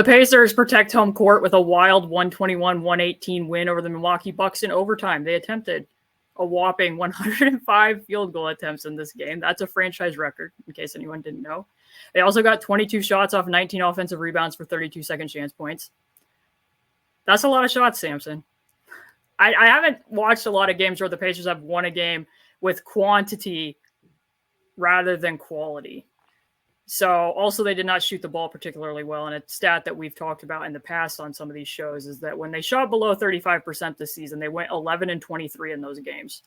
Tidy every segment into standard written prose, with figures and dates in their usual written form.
The Pacers protect home court with a wild 121-118 win over the Milwaukee Bucks in overtime. They attempted a whopping 105 field goal attempts in this game. That's a franchise record, in case anyone didn't know. They also got 22 shots off 19 offensive rebounds for 32 second chance points. That's a lot of shots, Samson. I haven't watched a lot of games where the Pacers have won a game with quantity rather than quality. So also they did not shoot the ball particularly well. And a stat that we've talked about in the past on some of these shows is that when they shot below 35% this season, they went 11-23 in those games.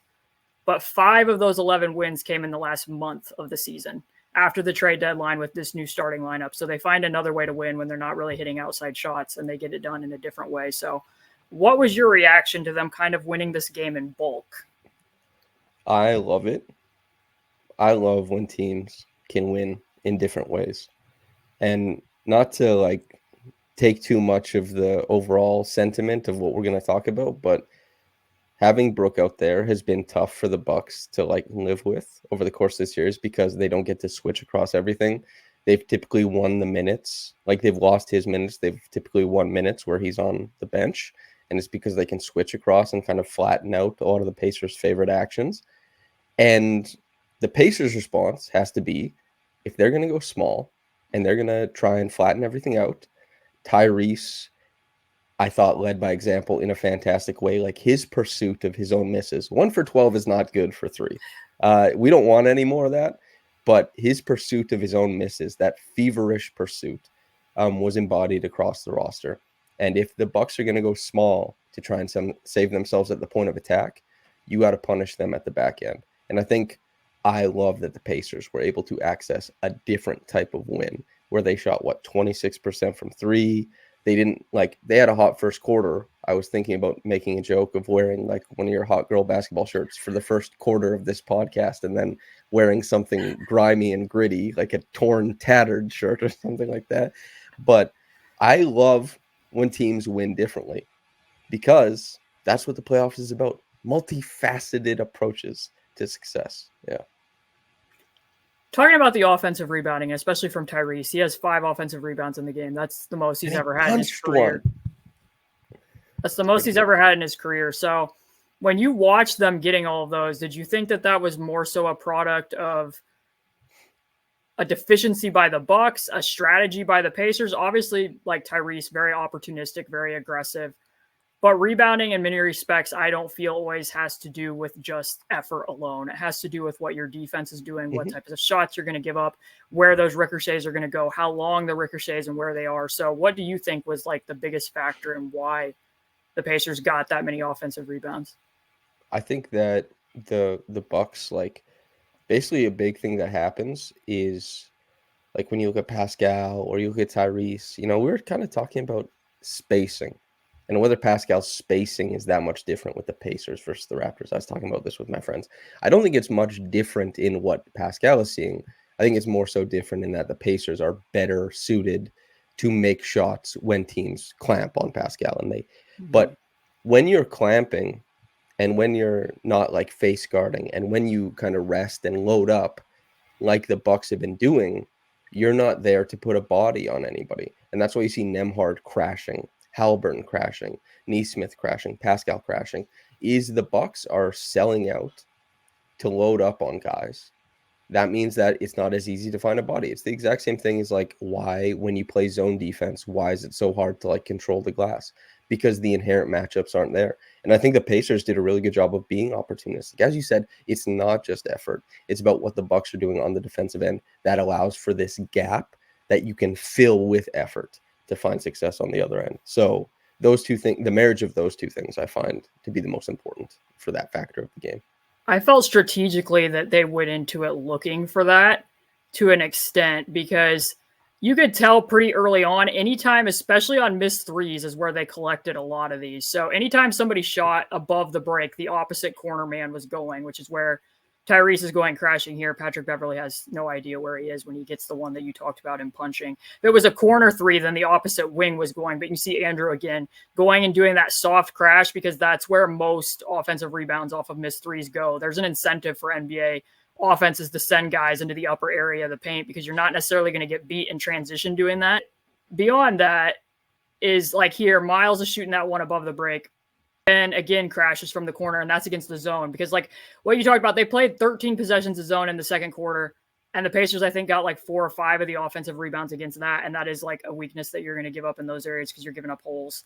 But 5 of those 11 wins came in the last month of the season after the trade deadline with this new starting lineup. So they find another way to win when they're not really hitting outside shots and they get it done in a different way. So what was your reaction to them kind of winning this game in bulk? I love it. I love when teams can win in different ways. And not to like take too much of the overall sentiment of what we're going to talk about, but having Brooke out there has been tough for the Bucks to like live with over the course of this year, because they don't get to switch across everything. They've typically won the minutes. Like they've lost his minutes. They've typically won minutes where he's on the bench. And it's because they can switch across and kind of flatten out a lot of the Pacers' favorite actions. And the Pacers' response has to be, if they're going to go small and they're going to try and flatten everything out, Tyrese, I thought, led by example in a fantastic way. Like his pursuit of his own misses. 1 for 12 is not good for 3. We don't want any more of that. But his pursuit of his own misses, that feverish pursuit, was embodied across the roster. And if the Bucks are going to go small to try and save themselves at the point of attack, you got to punish them at the back end. And I love that the Pacers were able to access a different type of win where they shot 26% from 3. They had a hot first quarter. I was thinking about making a joke of wearing like one of your hot girl basketball shirts for the first quarter of this podcast and then wearing something grimy and gritty, like a torn, tattered shirt or something like that. But I love when teams win differently, because that's what the playoffs is about. Multifaceted approaches to success. Yeah. Talking about the offensive rebounding, especially from Tyrese, he has 5 offensive rebounds in the game. That's the most he's ever had in his career. That's the most he's ever had in his career. So when you watch them getting all of those, did you think that was more so a product of a deficiency by the Bucks, a strategy by the Pacers? Obviously, like Tyrese, very opportunistic, very aggressive. But rebounding in many respects, I don't feel always has to do with just effort alone. It has to do with what your defense is doing, what types of shots you're going to give up, where those ricochets are going to go, how long the ricochets and where they are. So what do you think was like the biggest factor in why the Pacers got that many offensive rebounds? I think that the Bucks, like, basically a big thing that happens is, like, when you look at Pascal or you look at Tyrese, we were kind of talking about spacing and whether Pascal's spacing is that much different with the Pacers versus the Raptors. I was talking about this with my friends. I don't think it's much different in what Pascal is seeing. I think it's more so different in that the Pacers are better suited to make shots when teams clamp on Pascal. But when you're clamping and when you're not like face guarding and when you kind of rest and load up like the Bucks have been doing, you're not there to put a body on anybody. And that's why you see Nembhard crashing, Haliburton crashing, Nesmith crashing, Pascal crashing, is the Bucks are selling out to load up on guys. That means that it's not as easy to find a body. It's the exact same thing as like why when you play zone defense, why is it so hard to like control the glass? Because the inherent matchups aren't there. And I think the Pacers did a really good job of being opportunistic. As you said, it's not just effort. It's about what the Bucks are doing on the defensive end that allows for this gap that you can fill with effort to find success on the other end. So those two things, the marriage of those two things, I find to be the most important for that factor of the game. I felt strategically that they went into it looking for that to an extent, because you could tell pretty early on, anytime, especially on missed threes, is where they collected a lot of these. So anytime somebody shot above the break, the opposite corner man was going, which is where Tyrese is going crashing here. Patrick Beverley has no idea where he is when he gets the one that you talked about him punching. If it was a corner three, then the opposite wing was going. But you see Andrew again going and doing that soft crash, because that's where most offensive rebounds off of missed threes go. There's an incentive for NBA offenses to send guys into the upper area of the paint because you're not necessarily going to get beat in transition doing that. Beyond that, is like here, Miles is shooting that one above the break. And again, crashes from the corner, and that's against the zone. Because like what you talked about, they played 13 possessions of zone in the second quarter, and the Pacers, I think, got like 4 or 5 of the offensive rebounds against that, and that is like a weakness that you're going to give up in those areas because you're giving up holes.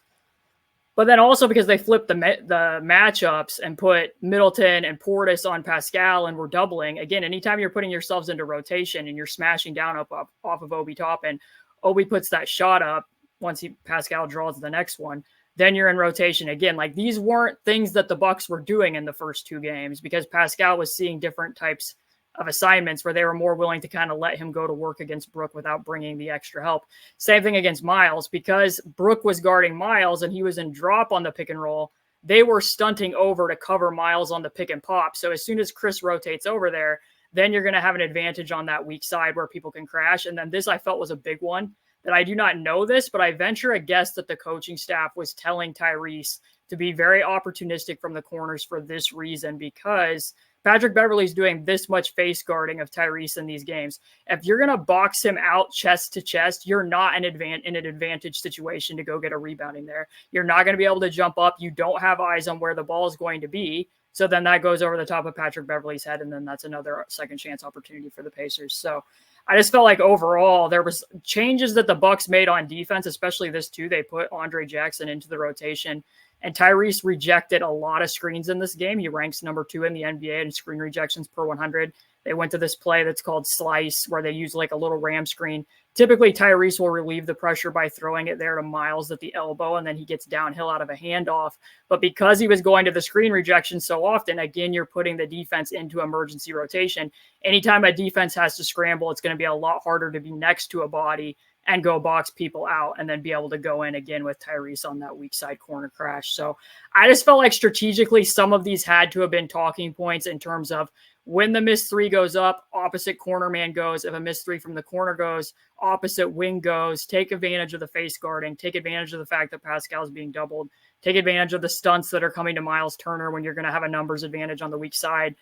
But then also because they flipped the matchups and put Middleton and Portis on Pascal and were doubling. Again, anytime you're putting yourselves into rotation and you're smashing down off of Obi Toppin, Obi puts that shot up once Pascal draws the next one. Then you're in rotation again. Like these weren't things that the Bucks were doing in the first 2 games because Pascal was seeing different types of assignments where they were more willing to kind of let him go to work against Brook without bringing the extra help. Same thing against Miles because Brook was guarding Miles and he was in drop on the pick and roll. They were stunting over to cover Miles on the pick and pop. So as soon as Chris rotates over there, then you're going to have an advantage on that weak side where people can crash. And then this I felt was a big one. That I do not know this, but I venture a guess that the coaching staff was telling Tyrese to be very opportunistic from the corners for this reason, because Patrick Beverley's doing this much face guarding of Tyrese in these games. If you're going to box him out chest to chest, you're not in an advantage situation to go get a rebounding there. You're not going to be able to jump up. You don't have eyes on where the ball is going to be. So then that goes over the top of Patrick Beverley's head, and then that's another second chance opportunity for the Pacers. So I just felt like overall there was changes that the Bucks made on defense, especially this too. They put Andre Jackson into the rotation, and Tyrese rejected a lot of screens in this game. He ranks number 2 in the NBA in screen rejections per 100. They went to this play that's called slice, where they use like a little ram screen. Typically, Tyrese will relieve the pressure by throwing it there to Miles at the elbow, and then he gets downhill out of a handoff. But because he was going to the screen rejection so often, again, you're putting the defense into emergency rotation. Anytime a defense has to scramble, it's going to be a lot harder to be next to a body and go box people out and then be able to go in again with Tyrese on that weak side corner crash. So I just felt like strategically some of these had to have been talking points in terms of when the missed 3 goes up, opposite corner man goes. If a missed 3 from the corner goes, opposite wing goes. Take advantage of the face guarding. Take advantage of the fact that Pascal is being doubled. Take advantage of the stunts that are coming to Miles Turner when you're going to have a numbers advantage on the weak side.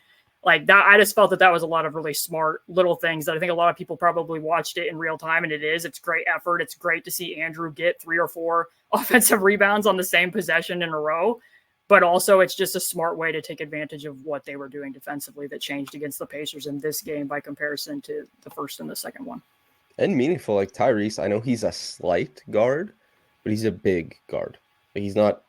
Like that, I just felt that was a lot of really smart little things that I think a lot of people probably watched it in real time, and it is. It's great effort. It's great to see Andrew get 3 or 4 offensive rebounds on the same possession in a row. But also it's just a smart way to take advantage of what they were doing defensively that changed against the Pacers in this game by comparison to the first and the second one. And meaningful, like Tyrese, I know he's a slight guard, but he's a big guard. Like he's not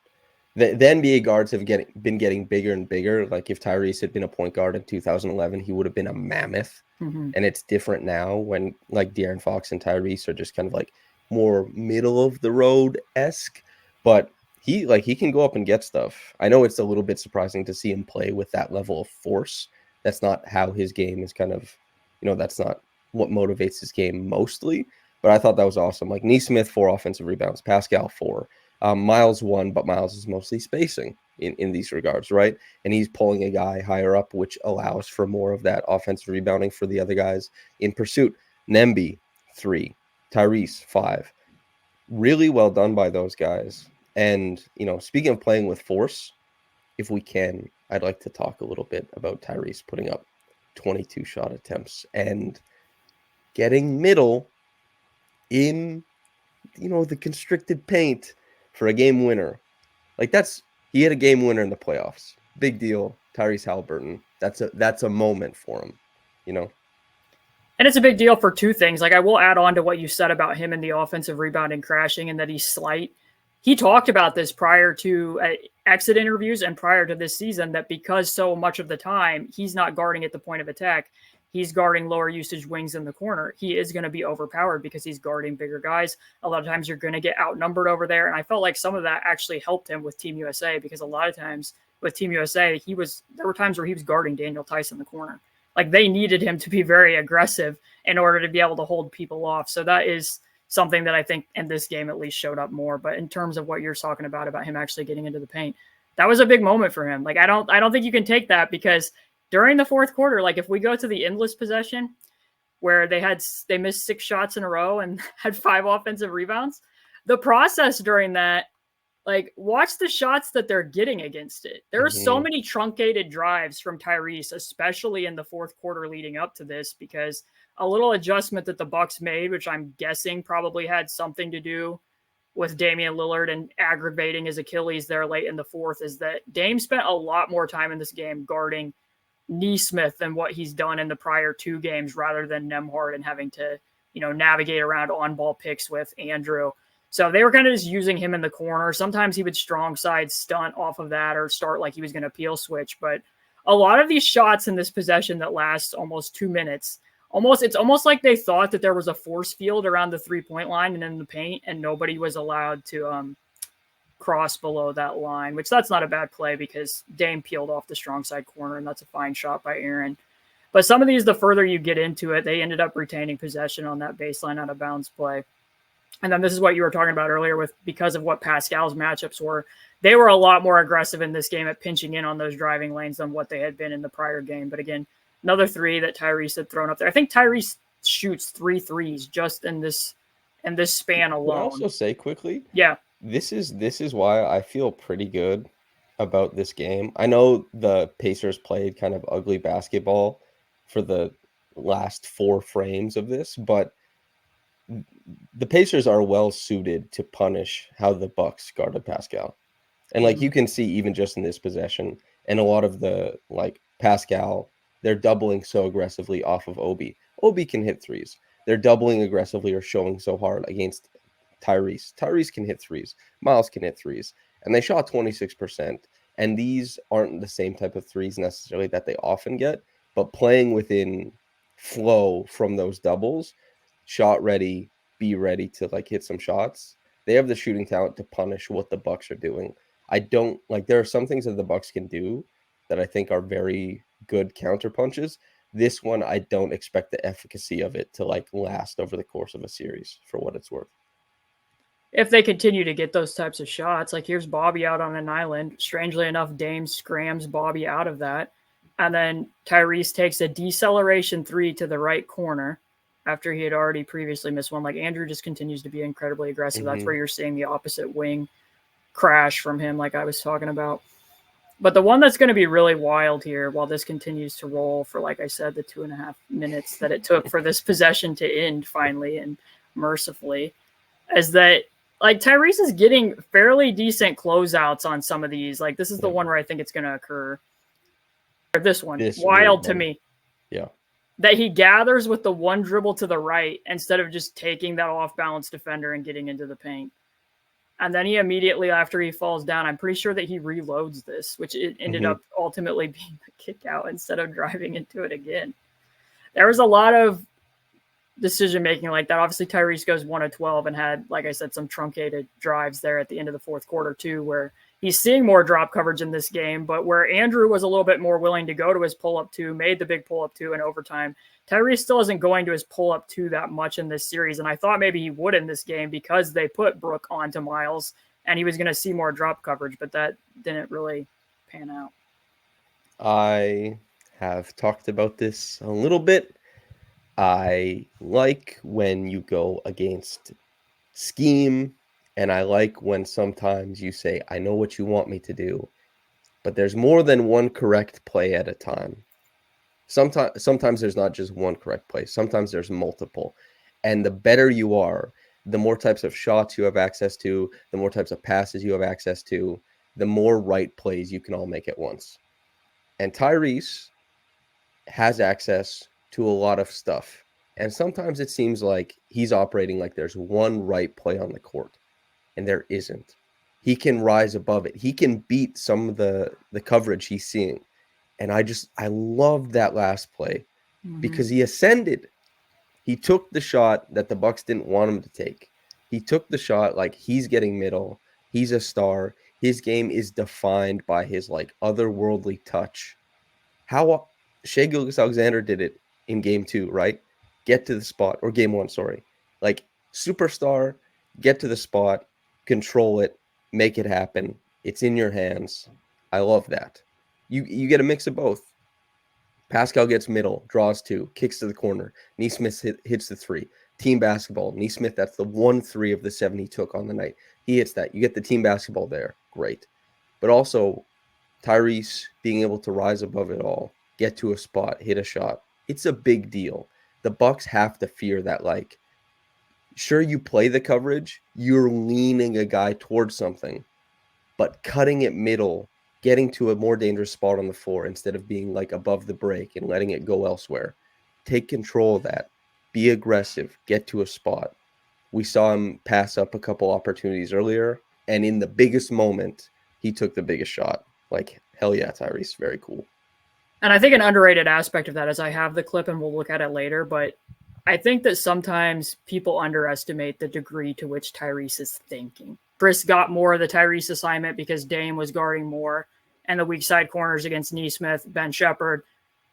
the NBA guards have been getting bigger and bigger. Like if Tyrese had been a point guard in 2011, he would have been a mammoth. Mm-hmm. And it's different now when like De'Aaron Fox and Tyrese are just kind of like more middle of the road-esque. But he can go up and get stuff. I know it's a little bit surprising to see him play with that level of force. That's not how his game is kind of, that's not what motivates his game mostly. But I thought that was awesome. Like Nesmith, 4 offensive rebounds, Pascal 4, Miles 1, but Miles is mostly spacing in these regards, right? And he's pulling a guy higher up, which allows for more of that offensive rebounding for the other guys in pursuit. Nemby 3, Tyrese 5. Really well done by those guys. And, speaking of playing with force, if we can, I'd like to talk a little bit about Tyrese putting up 22 shot attempts and getting middle in, the constricted paint for a game winner. Like he had a game winner in the playoffs. Big deal. Tyrese Haliburton. That's a moment for him, And it's a big deal for 2 things. Like I will add on to what you said about him in the offensive rebounding crashing and that he's slight. He talked about this prior to exit interviews and prior to this season, that because so much of the time he's not guarding at the point of attack, he's guarding lower usage wings in the corner. He is going to be overpowered because he's guarding bigger guys. A lot of times you're going to get outnumbered over there. And I felt like some of that actually helped him with Team USA, because a lot of times with Team USA, there were times where he was guarding Daniel Tice in the corner. Like they needed him to be very aggressive in order to be able to hold people off. So that is something that I think in this game at least showed up more. But in terms of what you're talking about him actually getting into the paint, that was a big moment for him. Like I don't think you can take that, because during the fourth quarter, like if we go to the endless possession where they missed 6 shots in a row and had 5 offensive rebounds, the process during that, like watch the shots that they're getting against it. There are so many truncated drives from Tyrese, especially in the fourth quarter leading up to this, because a little adjustment that the Bucks made, which I'm guessing probably had something to do with Damian Lillard and aggravating his Achilles there late in the fourth is that Dame spent a lot more time in this game guarding Nesmith than what he's done in the prior 2 games, rather than Nembhard and having to, navigate around on-ball picks with Andrew. So they were kind of just using him in the corner. Sometimes he would strong side stunt off of that or start like he was going to peel switch. But a lot of these shots in this possession that lasts almost 2 minutes, it's almost like they thought that there was a force field around the 3-point line and in the paint, and nobody was allowed to cross below that line, which that's not a bad play because Dame peeled off the strong side corner, and that's a fine shot by Aaron. But some of these, the further you get into it, they ended up retaining possession on that baseline out of bounds play. And then this is what you were talking about earlier with because of what Pascal's matchups were. They were a lot more aggressive in this game at pinching in on those driving lanes than what they had been in the prior game. But again, another 3 that Tyrese had thrown up there. I think Tyrese shoots 3 threes just in this span alone. Can I also say quickly? Yeah. This is why I feel pretty good about this game. I know the Pacers played kind of ugly basketball for the last 4 frames of this, but the Pacers are well suited to punish how the Bucks guarded Pascal. And like you can see even just in this possession and a lot of the Pascal, they're doubling so aggressively off of Obi. Obi can hit threes. They're doubling aggressively or showing so hard against Tyrese. Tyrese can hit threes. Miles can hit threes. And they shot 26%. And these aren't the same type of threes necessarily that they often get, but playing within flow from those doubles, shot ready, be ready to hit some shots. They have the shooting talent to punish what the Bucks are doing. There are some things that the Bucks can do that I think are very good counter punches. This one, I don't expect the efficacy of it to last over the course of a series for what it's worth. If they continue to get those types of shots, here's Bobby out on an island. Strangely enough, Dame scrams Bobby out of that. And then Tyrese takes a deceleration 3 to the right corner after he had already previously missed one. Andrew just continues to be incredibly aggressive. That's where you're seeing the opposite wing crash from him, like I was talking about. But the one that's going to be really wild here while this continues to roll for, like I said, the 2.5 minutes that it took for this possession to end finally and mercifully, is that Tyrese is getting fairly decent closeouts on some of these. This is the one where I think it's going to occur. This one, wild to me. Yeah. That he gathers with the one dribble to the right instead of just taking that off-balance defender and getting into the paint. And then he immediately, after he falls down, I'm pretty sure that he reloads this, which it ended up ultimately being a kick out instead of driving into it again. There was a lot of decision-making like that. Obviously, Tyrese goes 1 of 12 and had, like I said, some truncated drives there at the end of the fourth quarter too, where he's seeing more drop coverage in this game, but where Andrew was a little bit more willing to go to his pull-up 2, made the big pull-up 2 in overtime. Tyrese still isn't going to his pull-up 2 that much in this series, and I thought maybe he would in this game because they put Brook onto Miles, and he was going to see more drop coverage, but that didn't really pan out. I have talked about this a little bit. I like when you go against scheme, and I like when sometimes you say, I know what you want me to do, but there's more than one correct play at a time. Sometimes there's not just one correct play. Sometimes there's multiple. And the better you are, the more types of shots you have access to, the more types of passes you have access to, the more right plays you can all make at once. And Tyrese has access to a lot of stuff. And sometimes it seems like he's operating like there's one right play on the court, and there isn't. He can rise above it. He can beat some of the coverage he's seeing. And I loved that last play because he ascended. He took the shot that the Bucks didn't want him to take. He took the shot like he's getting middle. He's a star. His game is defined by his otherworldly touch. How Shai Gilgeous-Alexander did it in game 2, right? Get to the spot, or game 1, sorry. Superstar, get to the spot, control it, make it happen. It's in your hands. I love that. You get a mix of both. Pascal gets middle, draws 2, kicks to the corner. Nesmith hits the 3. Team basketball. Nesmith, that's the 1 3 of the 7 he took on the night. He hits that. You get the team basketball there. Great. But also, Tyrese being able to rise above it all, get to a spot, hit a shot. It's a big deal. The Bucks have to fear that, sure, you play the coverage, you're leaning a guy towards something, but cutting it middle, getting to a more dangerous spot on the floor instead of being like above the break and letting it go elsewhere. Take control of that. Be aggressive. Get to a spot. We saw him pass up a couple opportunities earlier, and in the biggest moment, he took the biggest shot. Like, hell yeah, Tyrese. Very cool. And I think an underrated aspect of that is I have the clip and we'll look at it later, but I think that sometimes people underestimate the degree to which Tyrese is thinking. Chris got more of the Tyrese assignment because Dame was guarding more and the weak side corners against Neesmith, Ben Shepherd,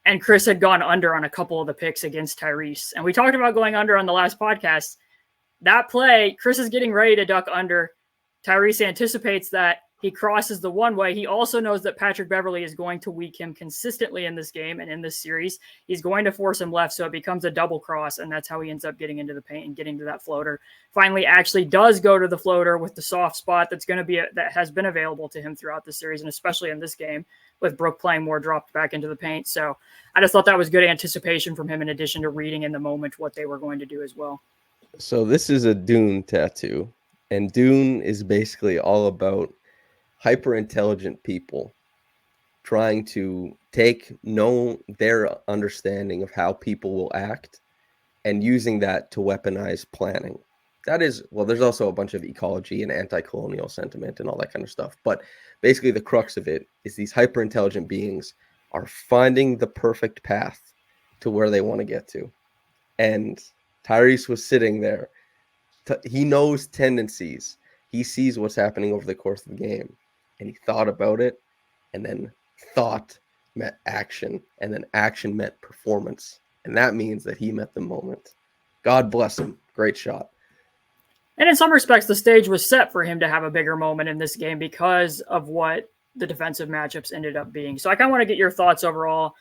and Chris had gone under on a couple of the picks against Tyrese. And we talked about going under on the last podcast. That play, Chris is getting ready to duck under. Tyrese anticipates that. He crosses the one way. He also knows that Patrick Beverley is going to weak him consistently in this game and in this series. He's going to force him left, so it becomes a double cross, and that's how he ends up getting into the paint and getting to that floater. Finally, actually does go to the floater with the soft spot that's going to be that has been available to him throughout the series, and especially in this game with Brook playing more dropped back into the paint. So I just thought that was good anticipation from him, in addition to reading in the moment what they were going to do as well. So this is a Dune tattoo, and Dune is basically all about hyper intelligent people trying to know their understanding of how people will act and using that to weaponize planning. That is, well, there's also a bunch of ecology and anti-colonial sentiment and all that kind of stuff. But basically the crux of it is these hyper intelligent beings are finding the perfect path to where they want to get to. And Tyrese was sitting there. He knows tendencies. He sees what's happening over the course of the game. And he thought about it, and then thought met action, and then action met performance. And that means that he met the moment. God bless him. Great shot. And in some respects, the stage was set for him to have a bigger moment in this game because of what the defensive matchups ended up being. So I kind of want to get your thoughts overall.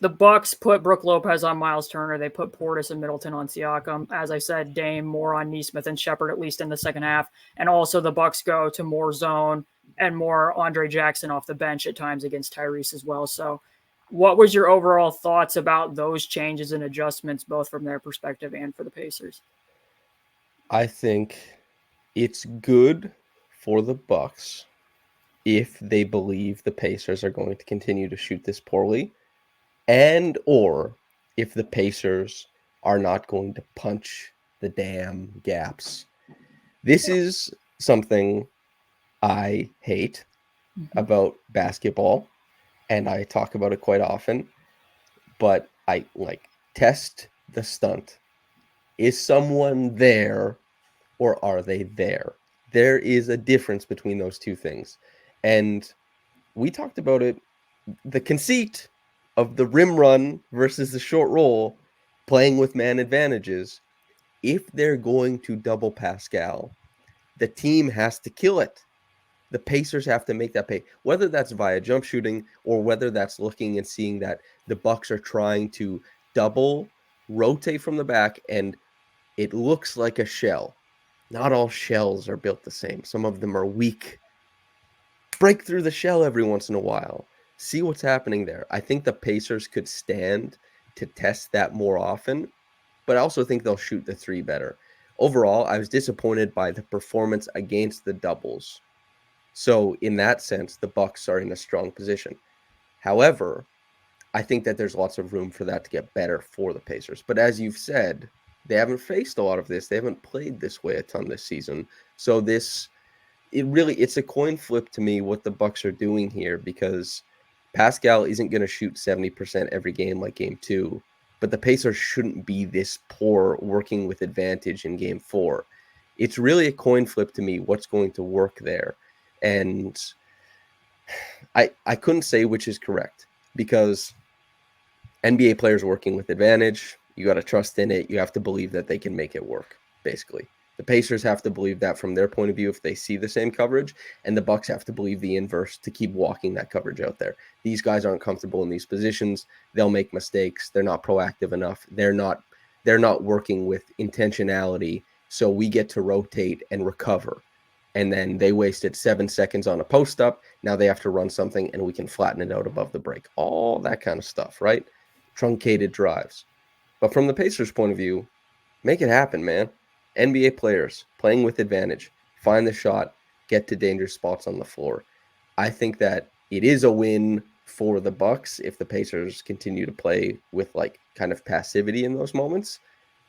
The Bucks put Brook Lopez on Miles Turner. They put Portis and Middleton on Siakam. As I said, Dame more on Neesmith and Shepherd, at least in the second half. And also the Bucks go to more zone and more Andre Jackson off the bench at times against Tyrese as well. So what was your overall thoughts about those changes and adjustments, both from their perspective and for the Pacers? I think it's good for the Bucks if they believe the Pacers are going to continue to shoot this poorly, and or if the Pacers are not going to punch the damn gaps. This is something I hate about basketball, and I talk about it quite often, but I test the stunt. Is someone there or are they there? There is a difference between those two things. And we talked about it, the conceit of the rim run versus the short roll, playing with man advantages. If they're going to double Pascal, the team has to kill it. The Pacers have to make that pay, whether that's via jump shooting or whether that's looking and seeing that the Bucks are trying to double, rotate from the back, and it looks like a shell. Not all shells are built the same. Some of them are weak. Break through the shell every once in a while. See what's happening there. I think the Pacers could stand to test that more often, but I also think they'll shoot the three better. Overall, I was disappointed by the performance against the doubles. So in that sense, the Bucks are in a strong position. However, I think that there's lots of room for that to get better for the Pacers. But as you've said, they haven't faced a lot of this. They haven't played this way a ton this season. So it's a coin flip to me what the Bucks are doing here, because Pascal isn't going to shoot 70% every game like game 2, but the Pacers shouldn't be this poor working with advantage in game 4. It's really a coin flip to me what's going to work there. And I couldn't say which is correct, because NBA players working with advantage, you got to trust in it. You have to believe that they can make it work, basically. The Pacers have to believe that from their point of view if they see the same coverage, and the Bucks have to believe the inverse to keep walking that coverage out there. These guys aren't comfortable in these positions. They'll make mistakes. They're not proactive enough. They're not working with intentionality, so we get to rotate and recover. And then they wasted 7 seconds on a post-up. Now they have to run something, and we can flatten it out above the break. All that kind of stuff, right? Truncated drives. But from the Pacers' point of view, Make it happen, man. NBA players playing with advantage, find the shot, get to dangerous spots on the floor. I think that it is a win for the Bucks if the Pacers continue to play with like kind of passivity in those moments,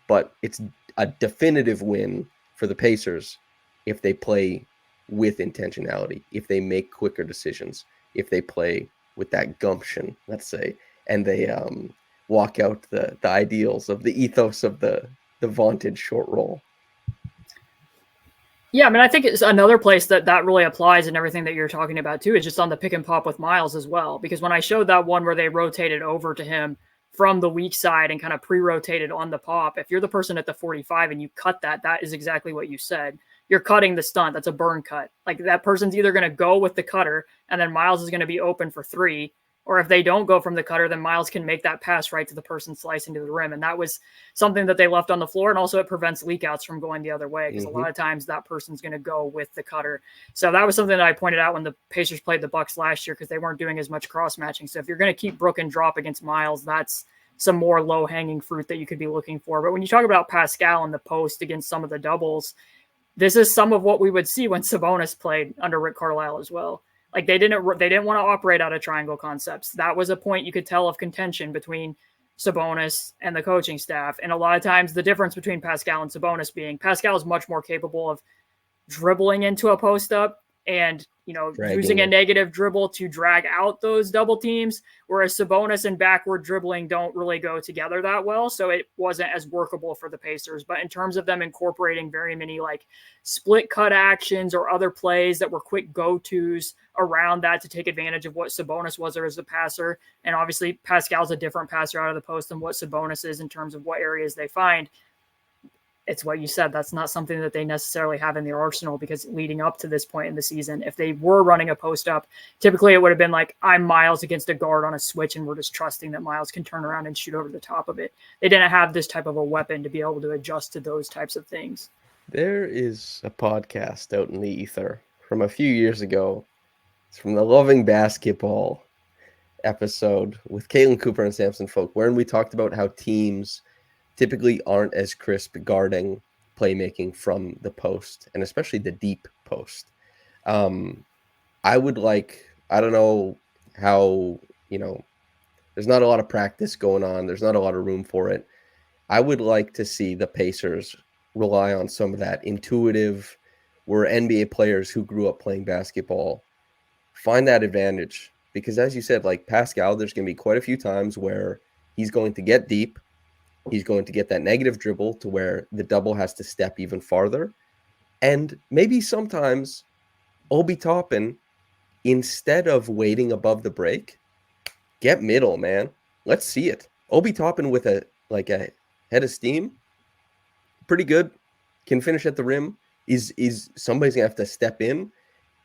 but it's a definitive win for the Pacers if they play with intentionality, if they make quicker decisions, if they play with that gumption, let's say, and they walk out the ideals of the ethos of the vaunted short roll. Yeah, I mean, I think it's another place that really applies in everything that you're talking about too, is just on the pick and pop with Miles as well. Because when I showed that one where they rotated over to him from the weak side and kind of pre-rotated on the pop, if you're the person at the 45 and you cut that, that is exactly what you said. You're cutting the stunt. That's a burn cut. Like that person's either going to go with the cutter and then Miles is going to be open for three, or if they don't go from the cutter, then Miles can make that pass right to the person slicing to the rim. And that was something that they left on the floor. And also it prevents leakouts from going the other way because a lot of times that person's going to go with the cutter. So that was something that I pointed out when the Pacers played the Bucks last year because they weren't doing as much cross matching. So if you're going to keep Brook and drop against Miles, that's some more low hanging fruit that you could be looking for. But when you talk about Pascal in the post against some of the doubles, this is some of what we would see when Sabonis played under Rick Carlisle as well. Like they didn't want to operate out of triangle concepts. That was a point you could tell of contention between Sabonis and the coaching staff. And a lot of times the difference between Pascal and Sabonis being Pascal is much more capable of dribbling into a post up and, using a negative dribble to drag out those double teams, whereas Sabonis and backward dribbling don't really go together that well. So it wasn't as workable for the Pacers. But in terms of them incorporating very many like split cut actions or other plays that were quick go-tos around that to take advantage of what Sabonis was as a passer. And obviously Pascal's a different passer out of the post than what Sabonis is in terms of what areas they find. It's what you said. That's not something that they necessarily have in their arsenal because leading up to this point in the season, if they were running a post up, typically it would have been like, I'm Miles against a guard on a switch and we're just trusting that Miles can turn around and shoot over the top of it. They didn't have this type of a weapon to be able to adjust to those types of things. There is a podcast out in the ether from a few years ago. It's from the Loving Basketball episode with Caitlin Cooper and Samson Folk, wherein we talked about how teams typically aren't as crisp guarding playmaking from the post, and especially the deep post. I don't know how, there's not a lot of practice going on. There's not a lot of room for it. I would like to see the Pacers rely on some of that intuitive, where NBA players who grew up playing basketball find that advantage. Because as you said, like Pascal, there's going to be quite a few times where he's going to get deep. He's going to get that negative dribble to where the double has to step even farther. And maybe sometimes Obi Toppin, instead of waiting above the break, get middle, man. Let's see it. Obi Toppin with a head of steam, pretty good. Can finish at the rim. Is somebody's gonna have to step in,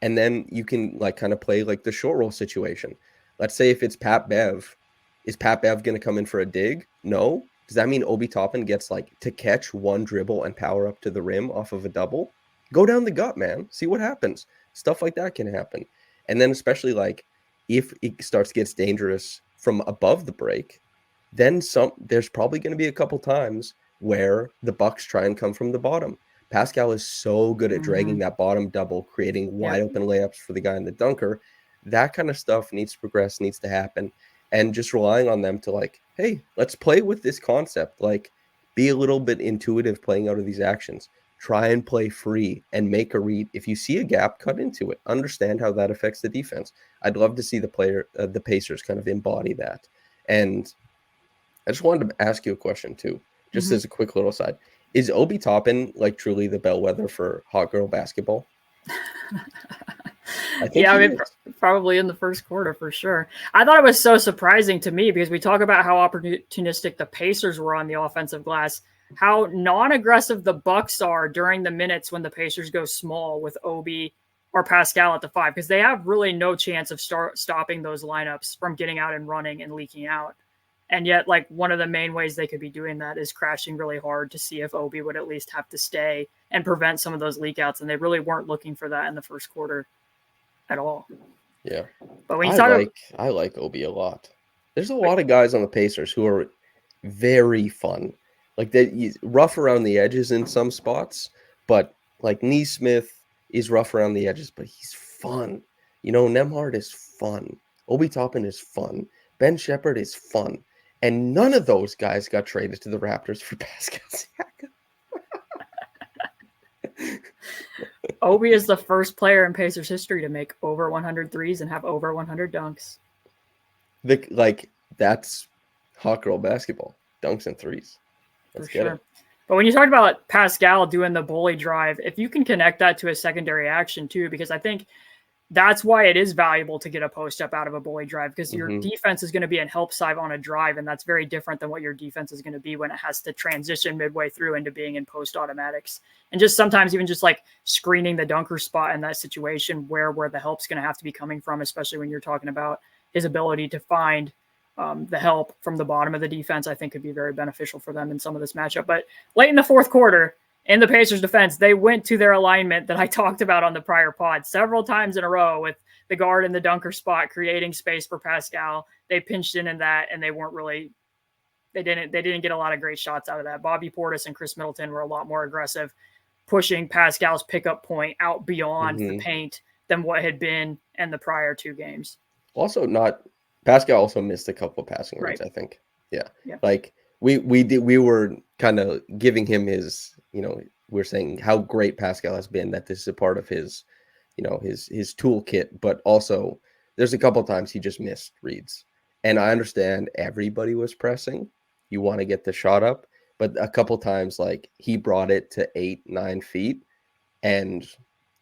and then you can kind of play like the short roll situation. Let's say if it's Pat Bev, is Pat Bev gonna come in for a dig? No. Does that mean Obi Toppin gets to catch one dribble and power up to the rim off of a double? Go down the gut, man. See what happens. Stuff like that can happen. And then especially if it gets dangerous from above the break, then there's probably going to be a couple times where the Bucks try and come from the bottom. Pascal is so good at dragging that bottom double, creating wide open layups for the guy in the dunker. That kind of stuff needs to progress, needs to happen. And just relying on them to hey, let's play with this concept. Be a little bit intuitive playing out of these actions. Try and play free and make a read. If you see a gap, cut into it. Understand how that affects the defense. I'd love to see the Pacers kind of embody that. And I just wanted to ask you a question too, just as a quick little side. Is Obi Toppin truly the bellwether for hot girl basketball? Probably in the first quarter for sure. I thought it was so surprising to me because we talk about how opportunistic the Pacers were on the offensive glass, how non-aggressive the Bucks are during the minutes when the Pacers go small with Obi or Pascal at the 5, because they have really no chance of stopping those lineups from getting out and running and leaking out. And yet, one of the main ways they could be doing that is crashing really hard to see if Obi would at least have to stay and prevent some of those leakouts. And they really weren't looking for that in the first quarter at all. Yeah. But when I like Obi a lot. There's a lot of guys on the Pacers who are very fun. Like that, he's rough around the edges in some spots, but like Neesmith is rough around the edges, but he's fun. You know, Nemhard is fun. Obi Toppin is fun. Ben Shepherd is fun. And none of those guys got traded to the Raptors for Pascal Siakam. Obi is the first player in Pacers history to make over 100 threes and have over 100 dunks. That's hot girl basketball. Dunks and threes. Let's get it. But when you talk about Pascal doing the bully drive, if you can connect that to a secondary action too, because I think that's why it is valuable to get a post up out of a bully drive, because your defense is going to be in help side on a drive, and that's very different than what your defense is going to be when it has to transition midway through into being in post automatics. And just sometimes even just like screening the dunker spot in that situation where the help's going to have to be coming from, especially when you're talking about his ability to find the help from the bottom of the defense, I think could be very beneficial for them in some of this matchup. But late in the fourth quarter, in the Pacers defense, they went to their alignment that I talked about on the prior pod several times in a row with the guard in the dunker spot, creating space for Pascal. They pinched in that, and they didn't get a lot of great shots out of that. Bobby Portis and Chris Middleton were a lot more aggressive, pushing Pascal's pickup point out beyond the paint than what had been in the prior two games. Pascal also missed a couple of passing lanes, I think. Yeah. Like we were kind of giving him his, we're saying how great Pascal has been, that this is a part of his, his toolkit, but also there's a couple of times he just missed reads. And I understand everybody was pressing. You want to get the shot up, but a couple of times, like, he brought it to 8-9 feet, and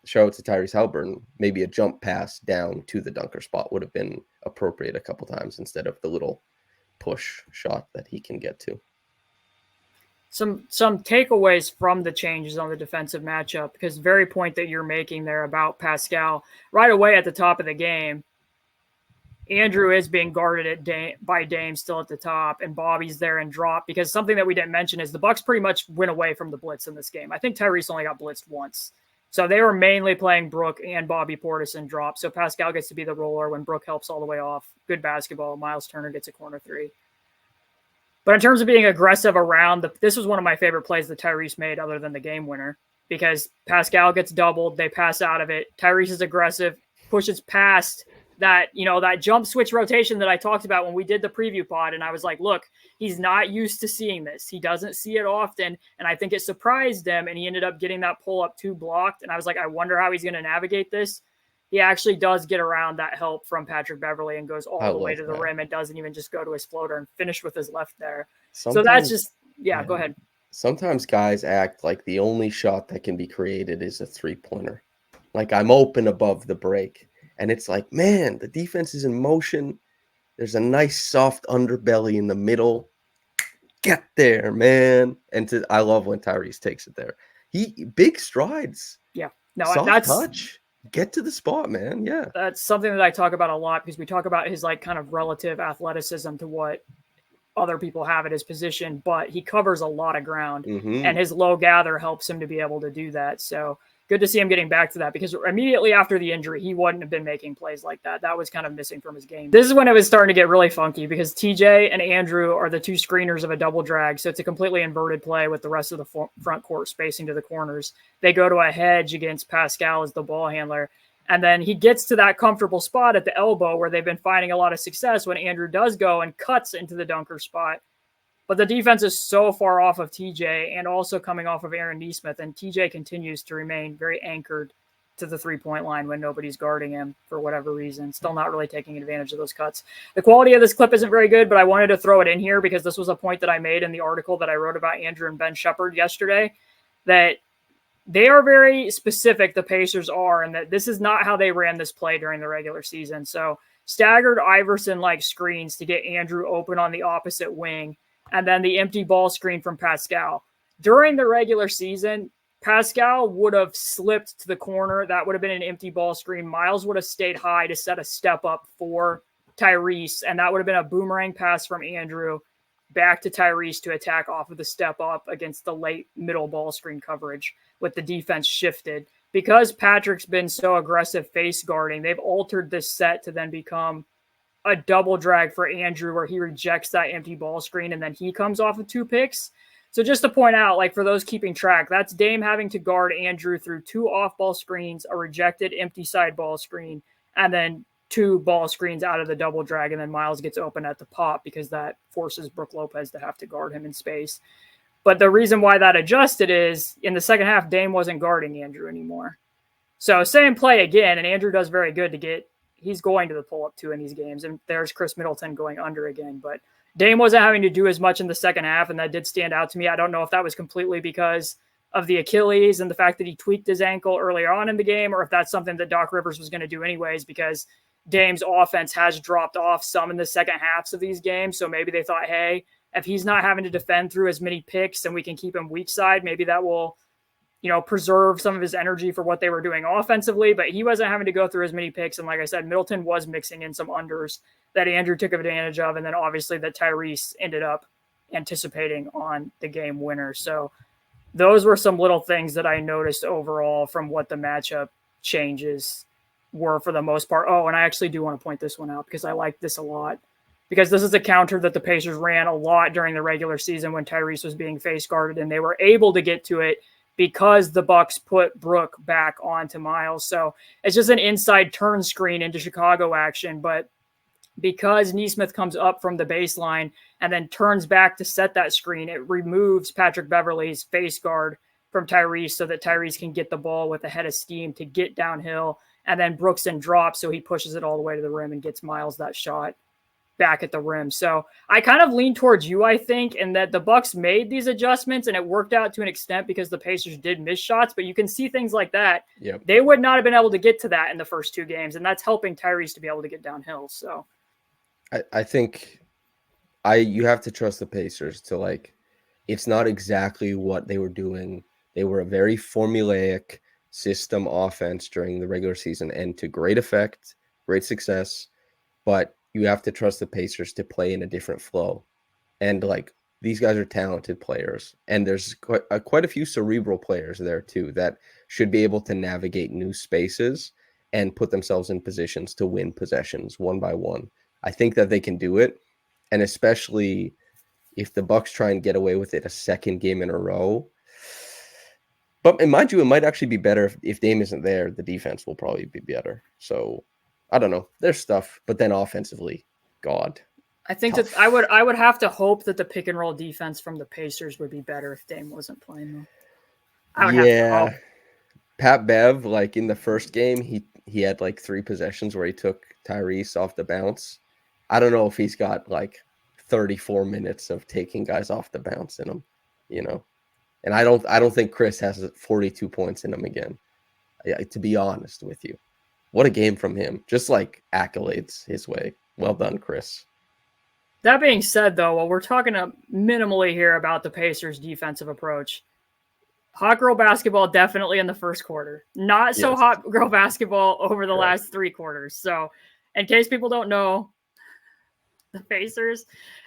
shout out to Tyrese Haliburton, maybe a jump pass down to the dunker spot would have been appropriate a couple times instead of the little push shot that he can get to. Some takeaways from the changes on the defensive matchup, because the very point that you're making there about Pascal, right away at the top of the game, Andrew is being guarded by Dame still at the top, and Bobby's there and drop, because something that we didn't mention is the Bucks pretty much went away from the blitz in this game. I think Tyrese only got blitzed once. So they were mainly playing Brook and Bobby Portis and drop. So Pascal gets to be the roller when Brook helps all the way off. Good basketball. Miles Turner gets a corner three. But in terms of being aggressive around, this was one of my favorite plays that Tyrese made other than the game winner, because Pascal gets doubled. They pass out of it. Tyrese is aggressive, pushes past that, that jump switch rotation that I talked about when we did the preview pod. And I was like, look, he's not used to seeing this. He doesn't see it often. And I think it surprised him. And he ended up getting that pull up 2 blocked. And I was like, I wonder how he's going to navigate this. He actually does get around that help from Patrick Beverley and goes all the way to the rim and doesn't even just go to his floater and finish with his left there. So that's just, go ahead. Sometimes guys act like the only shot that can be created is a 3-pointer. Like, I'm open above the break. And it's like, man, the defense is in motion. There's a nice soft underbelly in the middle. Get there, man. And I love when Tyrese takes it there. Big strides. Yeah. No, soft touch. Get to the spot, man. Yeah. That's something that I talk about a lot, because we talk about his kind of relative athleticism to what other people have at his position, but he covers a lot of ground, and his low gather helps him to be able to do that. So good to see him getting back to that, because immediately after the injury, he wouldn't have been making plays like that. That was kind of missing from his game. This is when it was starting to get really funky, because TJ and Andrew are the 2 screeners of a double drag. So it's a completely inverted play with the rest of the front court spacing to the corners. They go to a hedge against Pascal as the ball handler. And then he gets to that comfortable spot at the elbow where they've been finding a lot of success when Andrew does go and cuts into the dunker spot. But the defense is so far off of TJ and also coming off of Aaron Neesmith, and TJ continues to remain very anchored to the 3-point line when nobody's guarding him for whatever reason. Still not really taking advantage of those cuts. The quality of this clip isn't very good, but I wanted to throw it in here because this was a point that I made in the article that I wrote about Andrew and Ben Shepherd yesterday, that they are very specific, the Pacers are, and that this is not how they ran this play during the regular season. So staggered Iverson-like screens to get Andrew open on the opposite wing, and then the empty ball screen from Pascal. During the regular season, Pascal would have slipped to the corner. That would have been an empty ball screen. Miles would have stayed high to set a step up for Tyrese, and that would have been a boomerang pass from Andrew back to Tyrese to attack off of the step up against the late middle ball screen coverage with the defense shifted. Because Patrick's been so aggressive face guarding, they've altered this set to then become a double drag for Andrew where he rejects that empty ball screen and then he comes off of 2 picks. So just to point out, like for those keeping track, that's Dame having to guard Andrew through 2 off-ball screens, a rejected empty side ball screen, and then 2 ball screens out of the double drag, and then Miles gets open at the pop because that forces Brook Lopez to have to guard him in space. But the reason why that adjusted is in the second half, Dame wasn't guarding Andrew anymore. So same play again, and Andrew does very good to get – he's going to the pull-up too in these games, and there's Chris Middleton going under again, but – Dame wasn't having to do as much in the second half, and that did stand out to me. I don't know if that was completely because of the Achilles and the fact that he tweaked his ankle earlier on in the game, or if that's something that Doc Rivers was going to do anyways, because Dame's offense has dropped off some in the second halves of these games. So maybe they thought, hey, if he's not having to defend through as many picks and we can keep him weak side, maybe that will, preserve some of his energy for what they were doing offensively. But he wasn't having to go through as many picks. And like I said, Middleton was mixing in some unders that Andrew took advantage of, and then obviously that Tyrese ended up anticipating on the game winner. So those were some little things that I noticed overall from what the matchup changes were for the most part. Oh, and I actually do want to point this one out because I like this a lot, because this is a counter that the Pacers ran a lot during the regular season when Tyrese was being face guarded, and they were able to get to it because the Bucks put Brook back onto Miles. So it's just an inside turn screen into Chicago action, but because Nesmith comes up from the baseline and then turns back to set that screen, it removes Patrick Beverley's face guard from Tyrese so that Tyrese can get the ball with a head of steam to get downhill, and then Brooks drops, so he pushes it all the way to the rim and gets Miles that shot back at the rim. So I kind of lean towards you, I think, and that the Bucks made these adjustments and it worked out to an extent because the Pacers did miss shots, but you can see things like that. Yep. They would not have been able to get to that in the first 2 games, and that's helping Tyrese to be able to get downhill. So I think you have to trust the Pacers to it's not exactly what they were doing. They were a very formulaic system offense during the regular season and to great effect, great success, but you have to trust the Pacers to play in a different flow. And these guys are talented players, and there's quite a few cerebral players there too that should be able to navigate new spaces and put themselves in positions to win possessions one by one. I think that they can do it, and especially if the Bucks try and get away with it a second game in a row. But mind you, it might actually be better if Dame isn't there. The defense will probably be better. So I don't know. There's stuff, but then offensively, God. I think tough. that I would have to hope that the pick and roll defense from the Pacers would be better if Dame wasn't playing though. I would have to hope. Pat Bev, in the first game, he had 3 possessions where he took Tyrese off the bounce. I don't know if he's got 34 minutes of taking guys off the bounce in him, And I don't think Chris has 42 points in him again. To be honest with you, what a game from him! Just accolades his way. Well done, Chris. That being said, though, while we're talking minimally here about the Pacers' defensive approach, hot girl basketball definitely in the first quarter. Not so hot girl basketball over the last 3 quarters. So, in case people don't know, the Pacers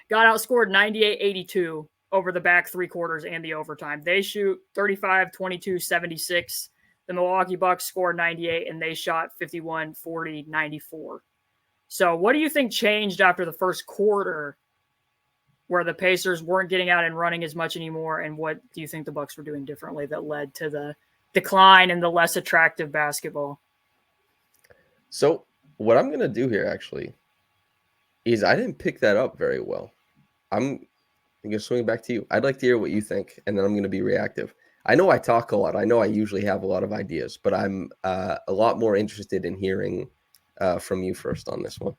got outscored 98-82 over the back 3 quarters and the overtime. They shoot 35, 22, 76. The Milwaukee Bucks scored 98, and they shot 51, 40, 94. So what do you think changed after the first quarter where the Pacers weren't getting out and running as much anymore, and what do you think the Bucks were doing differently that led to the decline and the less attractive basketball? So what I'm going to do here actually is I didn't pick that up very well. I'm going to swing back to you. I'd like to hear what you think, and then I'm going to be reactive. I know I talk a lot. I know I usually have a lot of ideas, but I'm a lot more interested in hearing from you first on this one.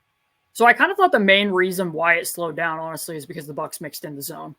So I kind of thought the main reason why it slowed down, honestly, is because the Bucks mixed in the zone.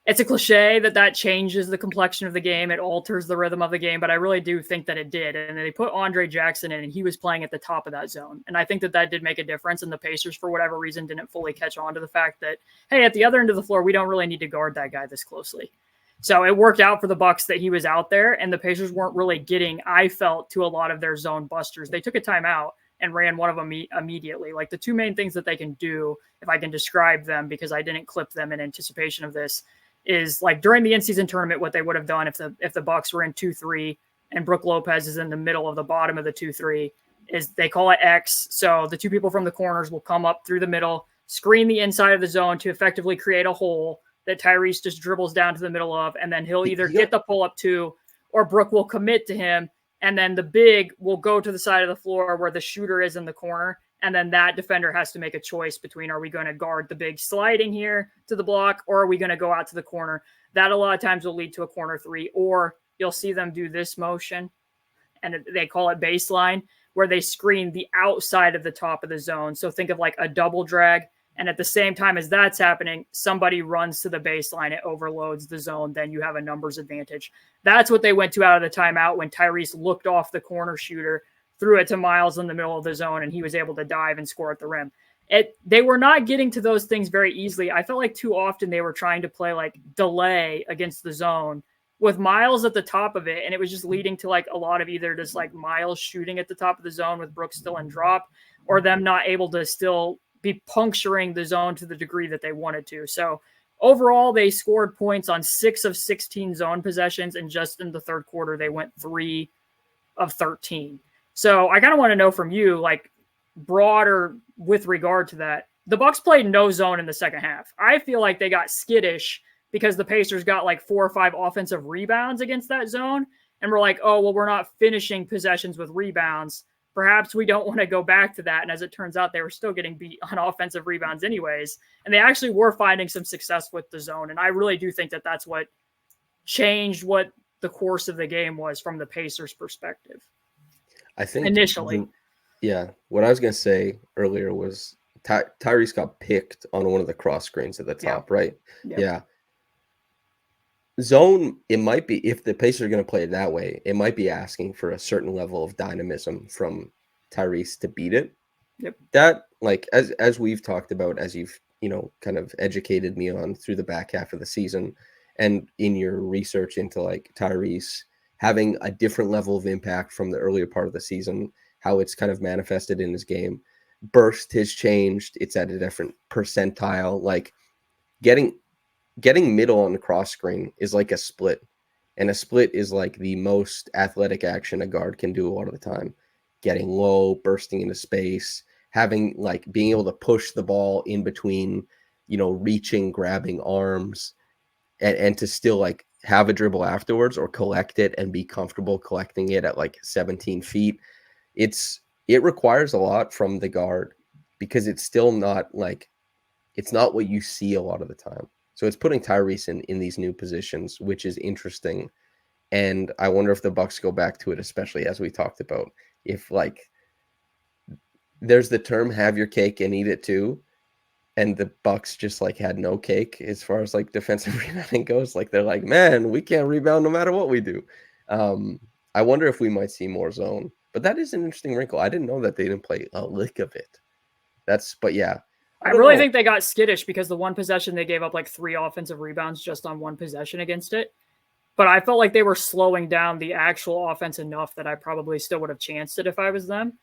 It's a cliche that changes the complexion of the game. It alters the rhythm of the game, but I really do think that it did. And they put Andre Jackson in, and he was playing at the top of that zone. And I think that did make a difference. And the Pacers, for whatever reason, didn't fully catch on to the fact that, hey, at the other end of the floor, we don't really need to guard that guy this closely. So it worked out for the Bucks that he was out there, and the Pacers weren't really getting, I felt, to a lot of their zone busters. They took a timeout and ran one of them immediately. The 2 main things that they can do, if I can describe them, because I didn't clip them in anticipation of this, is during the in-season tournament, what they would have done if the Bucks were in 2-3 and Brook Lopez is in the middle of the bottom of the 2-3, is they call it X. So the 2 people from the corners will come up through the middle, screen the inside of the zone to effectively create a hole that Tyrese just dribbles down to the middle of, and then he'll either get the pull-up to, or Brook will commit to him, and then the big will go to the side of the floor where the shooter is in the corner, and then that defender has to make a choice between, are we going to guard the big sliding here to the block, or are we going to go out to the corner? That a lot of times will lead to a corner three, or you'll see them do this motion, and they call it baseline, where they screen the outside of the top of the zone. So think of like a double drag, and at the same time as that's happening, somebody runs to the baseline, it overloads the zone, then you have a numbers advantage. That's what they went to out of the timeout when Tyrese looked off the corner shooter, threw it to Miles in the middle of the zone, and he was able to dive and score at the rim. They were not getting to those things very easily. I felt like too often they were trying to play like delay against the zone with Miles at the top of it, and it was just leading to like a lot of either just like Miles shooting at the top of the zone with Brooks still in drop, or them not able to still be puncturing the zone to the degree that they wanted to. So overall, they scored points on 6 of 16 zone possessions, and just in the third quarter, they went 3 of 13. So I kind of want to know from you, like broader with regard to that, the Bucks played no zone in the second half. I feel like they got skittish because the Pacers got like 4 or 5 offensive rebounds against that zone. And we're like, oh, well, we're not finishing possessions with rebounds. Perhaps we don't want to go back to that. And as it turns out, they were still getting beat on offensive rebounds anyways. And they actually were finding some success with the zone. And I really do think that that's what changed what the course of the game was from the Pacers' perspective. I think initially. What I was going to say earlier was Tyrese got picked on one of the cross screens at the top, right? Yeah. Zone, it might be, if the Pacers are going to play it that way, it might be asking for a certain level of dynamism from Tyrese to beat it. Yep. That, like, as we've talked about, as you've, kind of educated me on through the back half of the season, and in your research into like Tyrese having a different level of impact from the earlier part of the season, how it's kind of manifested in his game. Burst has changed. It's at a different percentile. Like getting middle on the cross screen is like a split. And a split is like the most athletic action a guard can do a lot of the time. Getting low, bursting into space, having like being able to push the ball in between, reaching, grabbing arms, and to still like have a dribble afterwards or collect it and be comfortable collecting it at like 17 feet. It requires a lot from the guard because it's still not like, it's not what you see a lot of the time. So it's putting Tyrese in these new positions, which is interesting. And I wonder if the Bucks go back to it, especially as we talked about, if like there's the term have your cake and eat it too. And the Bucks just like had no cake as far as like defensive rebounding goes. Like they're like, man, we can't rebound no matter what we do. I wonder if we might see more zone, but that is an interesting wrinkle. I didn't know that they didn't play a lick of it. But yeah. I really think they got skittish because the one possession they gave up like 3 offensive rebounds just on one possession against it. But I felt like they were slowing down the actual offense enough that I probably still would have chanced it if I was them.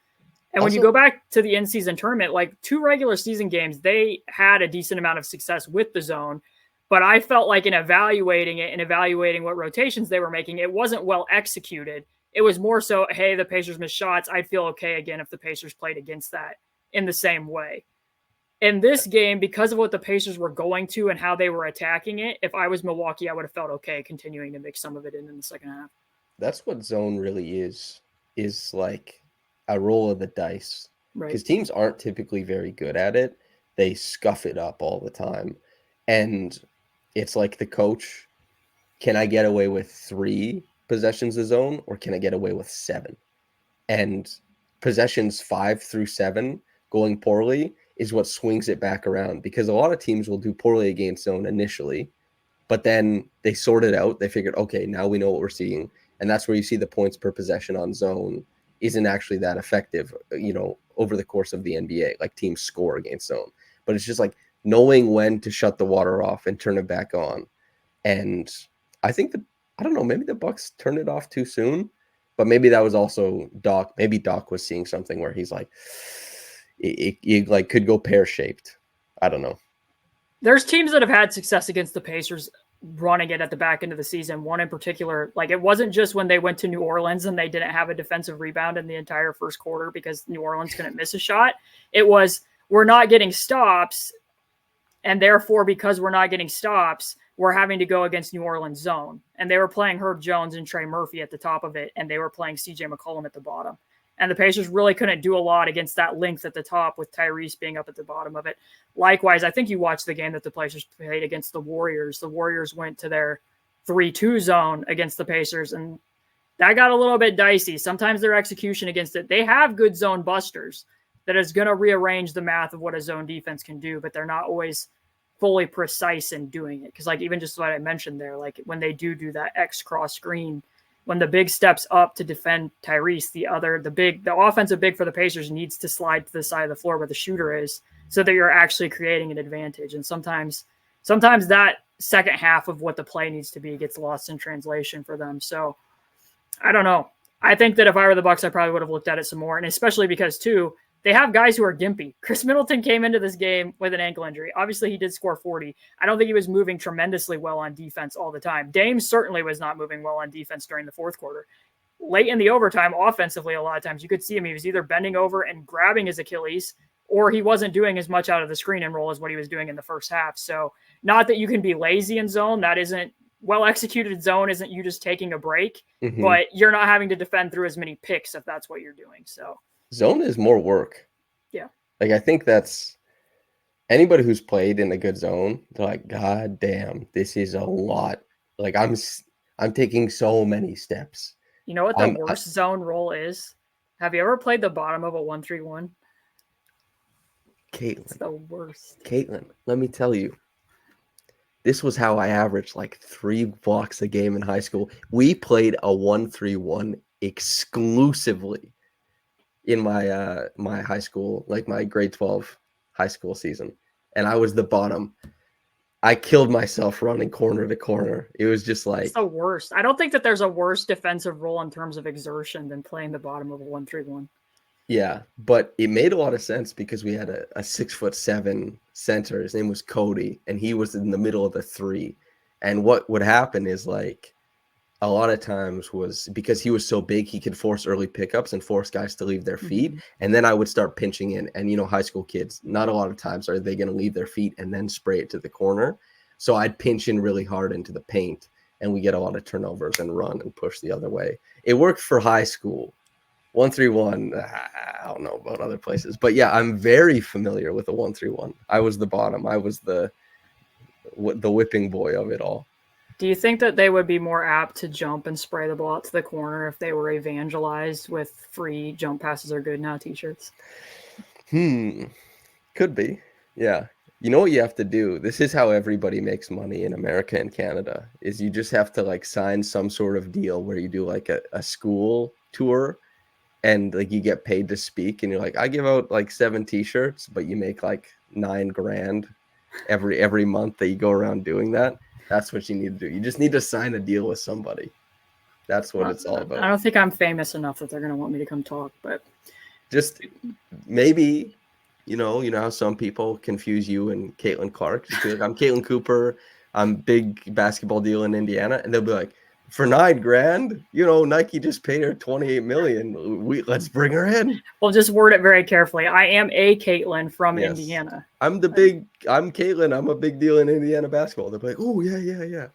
And when you go back to the in-season tournament, like 2 regular season games, they had a decent amount of success with the zone. But I felt like in evaluating it and evaluating what rotations they were making, it wasn't well executed. It was more so, hey, the Pacers missed shots. I'd feel okay again if the Pacers played against that in the same way. In this game, because of what the Pacers were going to and how they were attacking it, if I was Milwaukee, I would have felt okay continuing to mix some of it in the second half. That's what zone really is like a roll of the dice. Right. Because teams aren't typically very good at it. They scuff it up all the time. And it's like the coach, can I get away with 3 possessions of zone or can I get away with 7? And possessions 5 through 7 going poorly is what swings it back around, because a lot of teams will do poorly against zone initially, but then they sort it out. They figured, okay, now we know what we're seeing. And that's where you see the points per possession on zone isn't actually that effective, over the course of the NBA. Like teams score against zone, but it's just like knowing when to shut the water off and turn it back on. And I think I don't know, maybe the Bucks turned it off too soon, but maybe that was also Doc. Maybe Doc was seeing something where he's like, it like could go pear-shaped. I don't know. There's teams that have had success against the Pacers running it at the back end of the season. One in particular, like it wasn't just when they went to New Orleans and they didn't have a defensive rebound in the entire first quarter because New Orleans couldn't miss a shot. It was, we're not getting stops. And therefore, because we're not getting stops, we're having to go against New Orleans zone. And they were playing Herb Jones and Trey Murphy at the top of it, and they were playing CJ McCollum at the bottom. And the Pacers really couldn't do a lot against that length at the top with Tyrese being up at the bottom of it. Likewise, I think you watched the game that the Pacers played against the Warriors. The Warriors went to their 3-2 zone against the Pacers, and that got a little bit dicey. Sometimes their execution against it, they have good zone busters that is going to rearrange the math of what a zone defense can do, but they're not always fully precise in doing it. Because like even just what I mentioned there, like when they do that X cross screen, when the big steps up to defend Tyrese, the offensive big for the Pacers needs to slide to the side of the floor where the shooter is so that you're actually creating an advantage. And sometimes that second half of what the play needs to be gets lost in translation for them. So I don't know. I think that if I were the Bucks, I probably would have looked at it some more. And especially because too, they have guys who are gimpy. Chris Middleton came into this game with an ankle injury. Obviously, he did score 40. I don't think he was moving tremendously well on defense all the time. Dame certainly was not moving well on defense during the fourth quarter. Late in the overtime, offensively, a lot of times you could see him. He was either bending over and grabbing his Achilles, or he wasn't doing as much out of the screen and roll as what he was doing in the first half. So not that you can be lazy in zone. That isn't well-executed zone isn't you just taking a break, but you're not having to defend through as many picks if that's what you're doing. So zone is more work. Yeah. Like, I think that's anybody who's played in a good zone, they're like, God damn, this is a lot. Like, I'm taking so many steps. You know what the worst zone roll is? Have you ever played the bottom of a 1-3-1? Caitlin. It's the worst. Caitlin, let me tell you. This was how I averaged like 3 blocks a game in high school. We played a 1-3-1 exclusively in my my high school, like my grade 12 high school season. And I was the bottom. I killed myself running corner to corner. It was just like... It's the worst. I don't think that there's a worse defensive role in terms of exertion than playing the bottom of a 1-3-1. Yeah, but it made a lot of sense because we had a 6'7" center. His name was Cody, and he was in the middle of the 3. And what would happen is, like, a lot of times was because he was so big, he could force early pickups and force guys to leave their feet. And then I would start pinching in. And, you know, high school kids, not a lot of times are they going to leave their feet and then spray it to the corner. So I'd pinch in really hard into the paint, and we get a lot of turnovers and run and push the other way. It worked for high school. 1-3-1, I don't know about other places. But, yeah, I'm very familiar with the 1-3-1. I was the bottom. I was the whipping boy of it all. Do you think that they would be more apt to jump and spray the ball out to the corner if they were evangelized with free jump passes are good now t-shirts? Could be. Yeah. You know what you have to do? This is how everybody makes money in America and Canada, is you just have to like sign some sort of deal where you do like a school tour and like you get paid to speak, and you're like, I give out like 7 t-shirts, but you make like $9,000 every month that you go around doing that. That's what you need to do. You just need to sign a deal with somebody. That's what it's all about. I don't think I'm famous enough that they're going to want me to come talk, but just maybe, you know how some people confuse you and Caitlin Clark. Just be like, I'm Caitlin Cooper. I'm big basketball deal in Indiana. And they'll be like, for $9,000, you know, Nike just paid her $28 million. Let's bring her in. Well, just word it very carefully. I am a Caitlin from Indiana. I'm Caitlin. I'm a big deal in Indiana basketball. They're like, oh, yeah.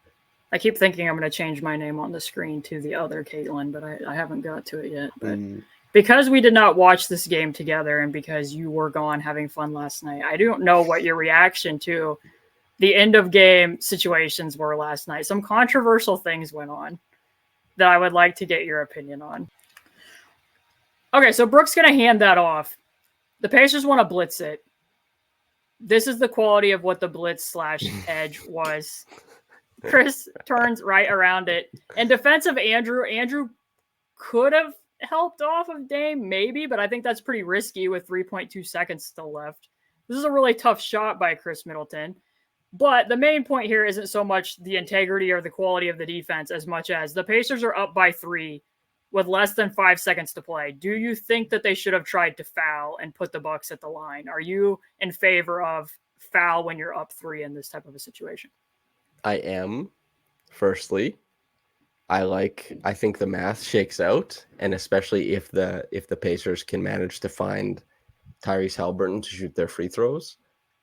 I keep thinking I'm going to change my name on the screen to the other Caitlin, but I haven't got to it yet. But because we did not watch this game together and because you were gone having fun last night, I don't know what your reaction to the end of game situations were last night. Some controversial things went on that I would like to get your opinion on. Okay, so Brooks going to hand that off. The Pacers want to blitz it. This is the quality of what the blitz / edge was. Chris turns right around it. And defensive Andrew could have helped off of Dame, maybe, but I think that's pretty risky with 3.2 seconds still left. This is a really tough shot by Chris Middleton. But the main point here isn't so much the integrity or the quality of the defense as much as the Pacers are up by 3 with less than 5 seconds to play. Do you think that they should have tried to foul and put the Bucks at the line? Are you in favor of foul when you're up 3 in this type of a situation? I am. Firstly, I think the math shakes out, and especially if the Pacers can manage to find Tyrese Haliburton to shoot their free throws,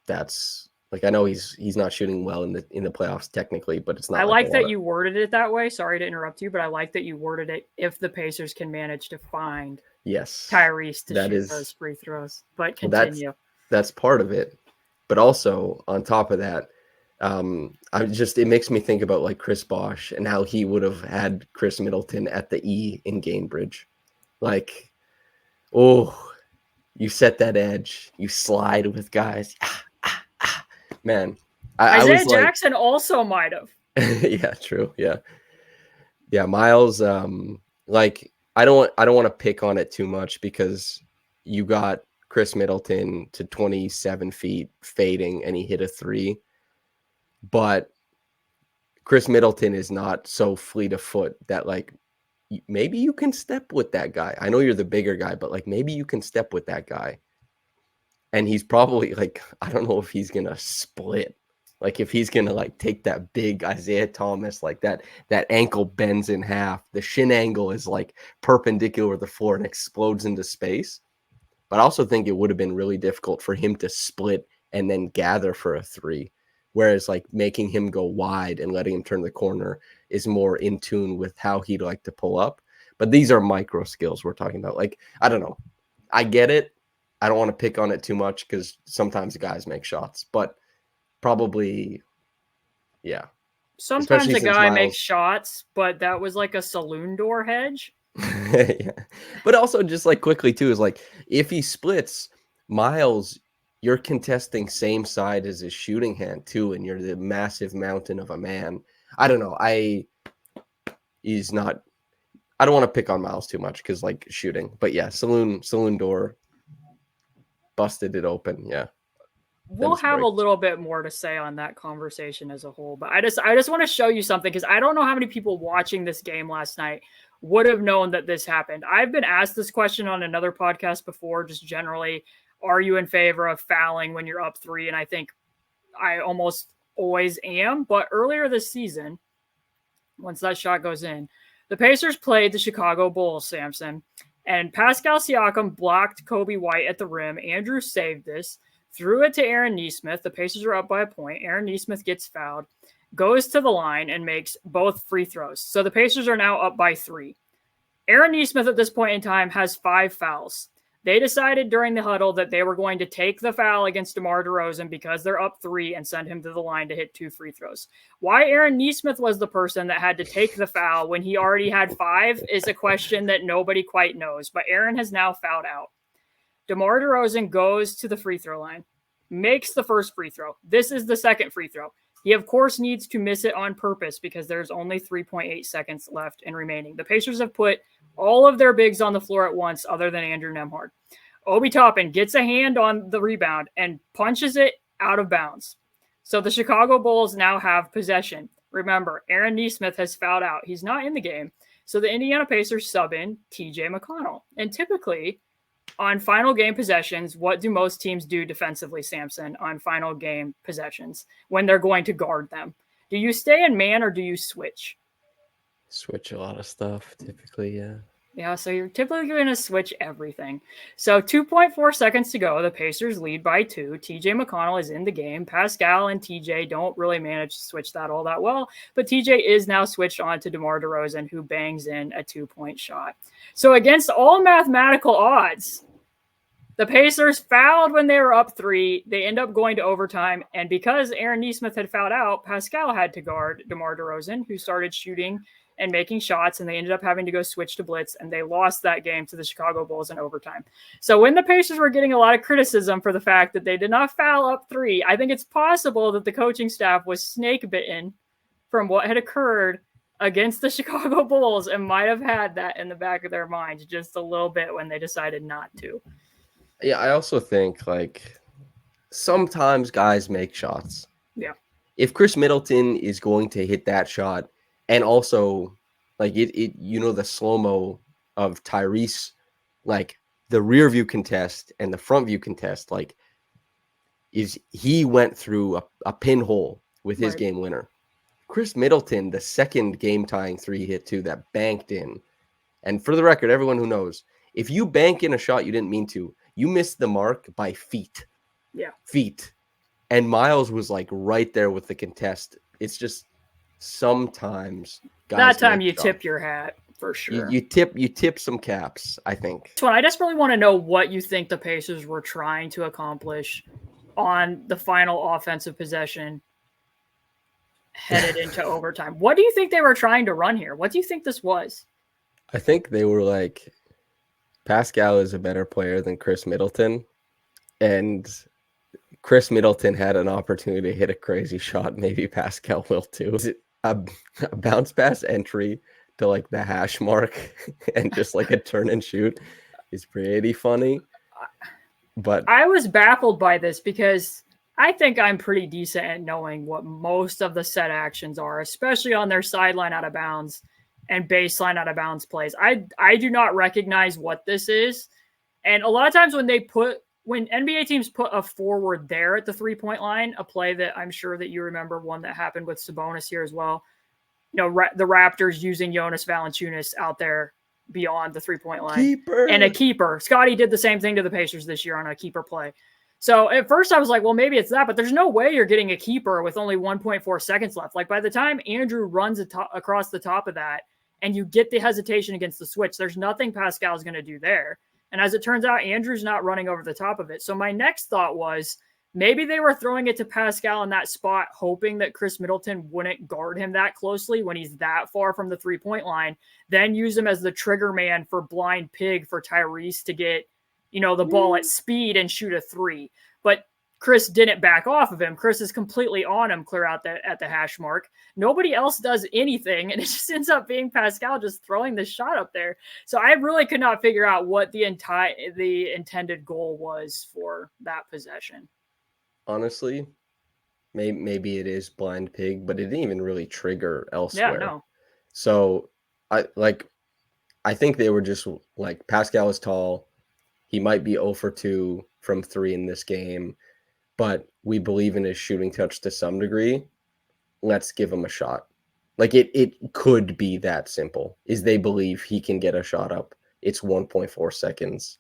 that's Like, I know he's not shooting well in the playoffs technically, but it's not. I like like that you worded it that way. Sorry to interrupt you, but I like that you worded it if the Pacers can manage to find Tyrese to shoot those free throws. But continue. That's part of it. But also on top of that, it makes me think about like Chris Bosh and how he would have had Chris Middleton at the E in Gainbridge. Like, oh, you set that edge, you slide with guys. Man, Isaiah Jackson also might have. Yeah, true. Yeah, Miles. Like, I don't want to pick on it too much because you got Chris Middleton to 27 feet fading and he hit a 3. But Chris Middleton is not so fleet of foot that like maybe you can step with that guy. I know you're the bigger guy, but like maybe you can step with that guy. And he's probably like, I don't know if he's gonna split. Like if he's gonna like take that big Isaiah Thomas, like that ankle bends in half, the shin angle is like perpendicular to the floor and explodes into space. But I also think it would have been really difficult for him to split and then gather for a 3. Whereas like making him go wide and letting him turn the corner is more in tune with how he'd like to pull up. But these are micro skills we're talking about. Like, I don't know. I get it. I don't want to pick on it too much because sometimes guys make shots, but probably, yeah. Sometimes the guy makes shots, but that was like a saloon door hedge. Yeah. But also just like quickly too is like if he splits, Miles, you're contesting same side as his shooting hand too, and you're the massive mountain of a man. I don't know. I don't want to pick on Miles too much because like shooting, but yeah, saloon door busted it open. Yeah. We'll have a little bit more to say on that conversation as a whole, but I just want to show you something because I don't know how many people watching this game last night would have known that this happened. I've been asked this question on another podcast before, just generally, are you in favor of fouling when you're up 3? And I think I almost always am. But earlier this season, once that shot goes in, the Pacers played the Chicago Bulls, Samson, and Pascal Siakam blocked Kobe White at the rim. Andrew saved this, threw it to Aaron Nesmith. The Pacers are up by a point. Aaron Nesmith gets fouled, goes to the line, and makes both free throws. So the Pacers are now up by 3. Aaron Nesmith at this point in time has 5 fouls. They decided during the huddle that they were going to take the foul against DeMar DeRozan because they're up 3 and send him to the line to hit 2 free throws. Why Aaron Nesmith was the person that had to take the foul when he already had 5 is a question that nobody quite knows, but Aaron has now fouled out. DeMar DeRozan goes to the free throw line, makes the first free throw. This is the second free throw. He, of course, needs to miss it on purpose because there's only 3.8 seconds left and remaining. The Pacers have put all of their bigs on the floor at once other than Andrew Nembhard. Obi Toppin gets a hand on the rebound and punches it out of bounds. So the Chicago Bulls now have possession. Remember, Aaron Nesmith has fouled out. He's not in the game. So the Indiana Pacers sub in TJ McConnell. And typically, on final game possessions, what do most teams do defensively, Samson, on final game possessions when they're going to guard them? Do you stay in man or do you switch? Switch a lot of stuff, typically, yeah. Yeah, so you're typically going to switch everything. So 2.4 seconds to go. The Pacers lead by 2. TJ McConnell is in the game. Pascal and TJ don't really manage to switch that all that well, but TJ is now switched on to DeMar DeRozan, who bangs in a 2-point shot. So against all mathematical odds, the Pacers fouled when they were up 3. They end up going to overtime, and because Aaron Nesmith had fouled out, Pascal had to guard DeMar DeRozan, who started shooting and making shots, and they ended up having to go switch to blitz, and they lost that game to the Chicago Bulls in overtime. So when the Pacers were getting a lot of criticism for the fact that they did not foul up 3, I think it's possible that the coaching staff was snake bitten from what had occurred against the Chicago Bulls and might have had that in the back of their minds just a little bit when they decided not to. Yeah, I also think like sometimes guys make shots. Yeah. If Chris Middleton is going to hit that shot, and also like it the slow-mo of Tyrese, like the rear view contest and the front view contest, like he went through a pinhole with his game winner. Chris Middleton, the second game tying 3 hit too that banked in. And for the record, everyone who knows, if you bank in a shot you didn't mean to, you missed the mark by feet. Yeah. Feet. And Miles was like right there with the contest. It's just sometimes guys that time you shots. tip your hat for sure. You tip some caps, I think. So I desperately want to know what you think the Pacers were trying to accomplish on the final offensive possession headed into overtime. What do you think they were trying to run here? What do you think this was? I think they were like, Pascal is a better player than Chris Middleton, and Chris Middleton had an opportunity to hit a crazy shot. Maybe Pascal will too. A bounce pass entry to like the hash mark and just like a turn and shoot is pretty funny. But I was baffled by this because I think I'm pretty decent at knowing what most of the set actions are, especially on their sideline out of bounds and baseline out of bounds plays. I do not recognize what this is. And a lot of times when NBA teams put a forward there at the 3-point line, a play that I'm sure that you remember, one that happened with Sabonis here as well. You know, the Raptors using Jonas Valanciunas out there beyond the 3-point line. And a keeper. Scottie did the same thing to the Pacers this year on a keeper play. So at first I was like, well, maybe it's that, but there's no way you're getting a keeper with only 1.4 seconds left. Like by the time Andrew runs across the top of that and you get the hesitation against the switch, there's nothing Pascal's going to do there. And as it turns out, Andrew's not running over the top of it. So my next thought was maybe they were throwing it to Pascal in that spot, hoping that Chris Middleton wouldn't guard him that closely when he's that far from the 3-point line, then use him as the trigger man for blind pig for Tyrese to get, you know, the ball at speed and shoot a 3. But Chris didn't back off of him. Chris is completely on him clear out at the hash mark. Nobody else does anything, and it just ends up being Pascal just throwing the shot up there. So I really could not figure out what the intended goal was for that possession. Honestly, maybe it is blind pig, but it didn't even really trigger elsewhere. Yeah, no. So I think they were just like, Pascal is tall. He might be 0 for 2 from 3 in this game, but we believe in his shooting touch to some degree. Let's give him a shot. Like it could be that simple. Is they believe he can get a shot up. It's 1.4 seconds.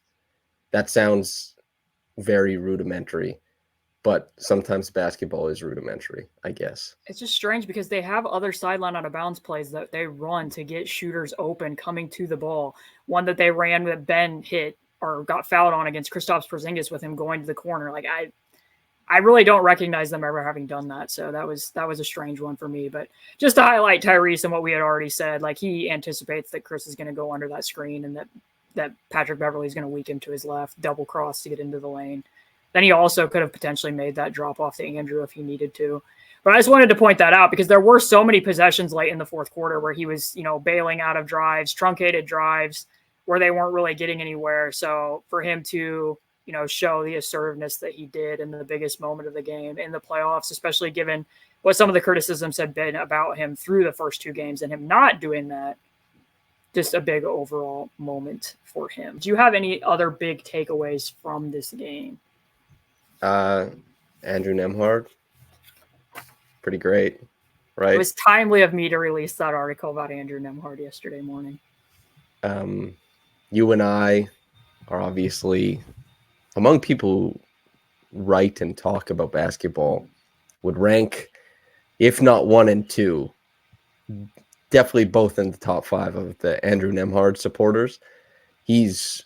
That sounds very rudimentary, but sometimes basketball is rudimentary, I guess. It's just strange because they have other sideline out of bounds plays that they run to get shooters open coming to the ball. One that they ran that Ben hit or got fouled on against Kristaps Porzingis with him going to the corner. Like I really don't recognize them ever having done that. So that was a strange one for me. But just to highlight Tyrese and what we had already said, like he anticipates that Chris is going to go under that screen and that Patrick Beverley is going to weak him to his left, double cross to get into the lane. Then he also could have potentially made that drop off to Andrew if he needed to. But I just wanted to point that out because there were so many possessions late in the fourth quarter where he was, you know, bailing out of drives, truncated drives where they weren't really getting anywhere. So for him to, you know, show the assertiveness that he did in the biggest moment of the game in the playoffs, especially given what some of the criticisms had been about him through the first 2 games and him not doing that, just a big overall moment for him. Do you have any other big takeaways from this game? Andrew Nembhard, pretty great, right? It was timely of me to release that article about Andrew Nembhard yesterday morning. You and I are obviously among people who write and talk about basketball, would rank, if not 1 and 2, definitely both in the top 5 of the Andrew Nembhard supporters. It's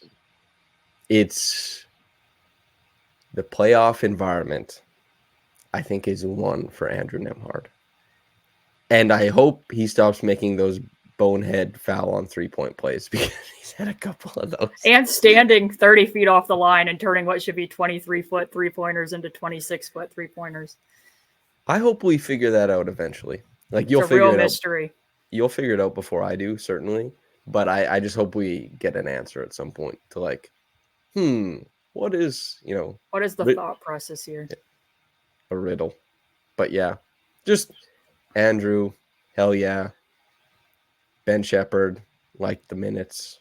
the playoff environment, I think, is one for Andrew Nembhard. And I hope he stops making those bonehead foul on 3-point plays because he's had a couple of those. And standing 30 feet off the line and turning what should be 23-foot 3-pointers into 26-foot 3-pointers. I hope we figure that out eventually. Like, It's a real mystery. You'll figure it out before I do, certainly. But I just hope we get an answer at some point to like, what is the thought process here? A riddle. But yeah, just Andrew, hell yeah. Ben Shepherd, like the minutes.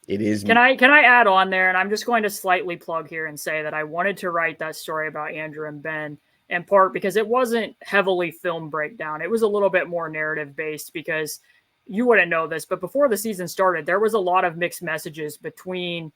It is. Can I add on there? And I'm just going to slightly plug here and say that I wanted to write that story about Andrew and Ben in part because it wasn't heavily film breakdown. It was a little bit more narrative based because you wouldn't know this, but before the season started, there was a lot of mixed messages between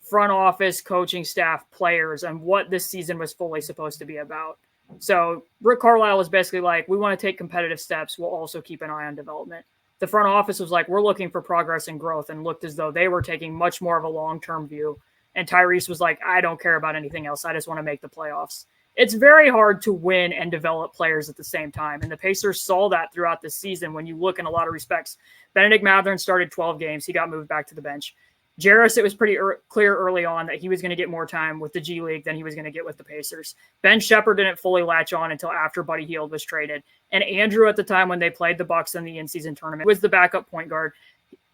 front office, coaching staff, players, and what this season was fully supposed to be about. So Rick Carlisle was basically like, we want to take competitive steps. We'll also keep an eye on development. The front office was like, we're looking for progress and growth, and looked as though they were taking much more of a long-term view. And Tyrese was like, I don't care about anything else. I just want to make the playoffs. It's very hard to win and develop players at the same time. And the Pacers saw that throughout the season when you look in a lot of respects. Benedict Mathurin started 12 games. He got moved back to the bench. Jarris, it was pretty clear early on that he was going to get more time with the G League than he was going to get with the Pacers. Ben Shepherd didn't fully latch on until after Buddy Hield was traded. And Andrew, at the time when they played the Bucks in the in-season tournament, was the backup point guard.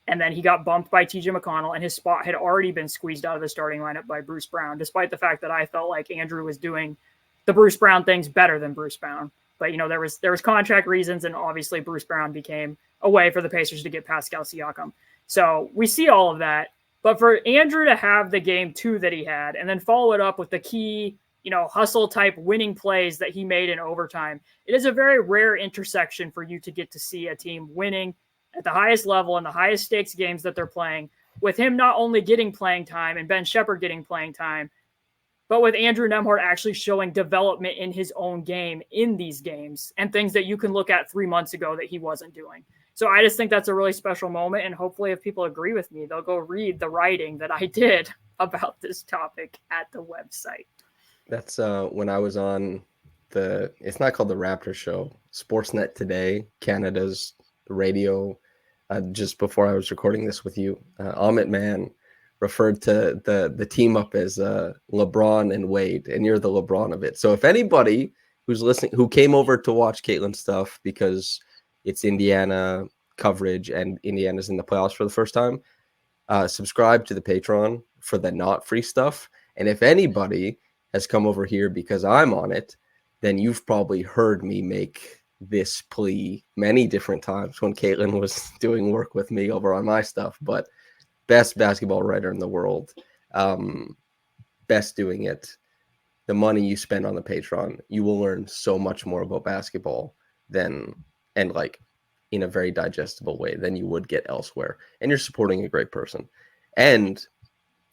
And then he got bumped by TJ McConnell, and his spot had already been squeezed out of the starting lineup by Bruce Brown, despite the fact that I felt like Andrew was doing the Bruce Brown things better than Bruce Brown. But, you know, there was contract reasons, and obviously Bruce Brown became a way for the Pacers to get Pascal Siakam. So we see all of that. But for Andrew to have the game 2 that he had and then follow it up with the key, you know, hustle type winning plays that he made in overtime, it is a very rare intersection for you to get to see a team winning at the highest level and the highest stakes games that they're playing, with him not only getting playing time and Ben Shepherd getting playing time, but with Andrew Nembhard actually showing development in his own game in these games and things that you can look at 3 months ago that he wasn't doing. So I just think that's a really special moment. And hopefully if people agree with me, they'll go read the writing that I did about this topic at the website. That's when I was on it's not called the Raptor Show, Sportsnet Today, Canada's radio. Just before I was recording this with you, Amit Man referred to the team up as LeBron and Wade, and you're the LeBron of it. So if anybody who's listening, who came over to watch Caitlin's stuff because it's Indiana coverage and Indiana's in the playoffs for the first time, subscribe to the Patreon for the not free stuff. And if anybody has come over here because I'm on it, then you've probably heard me make this plea many different times when Caitlin was doing work with me over on my stuff. But best basketball writer in the world, best doing it. The money you spend on the Patreon, you will learn so much more about basketball than, and like in a very digestible way, than you would get elsewhere. And you're supporting a great person. And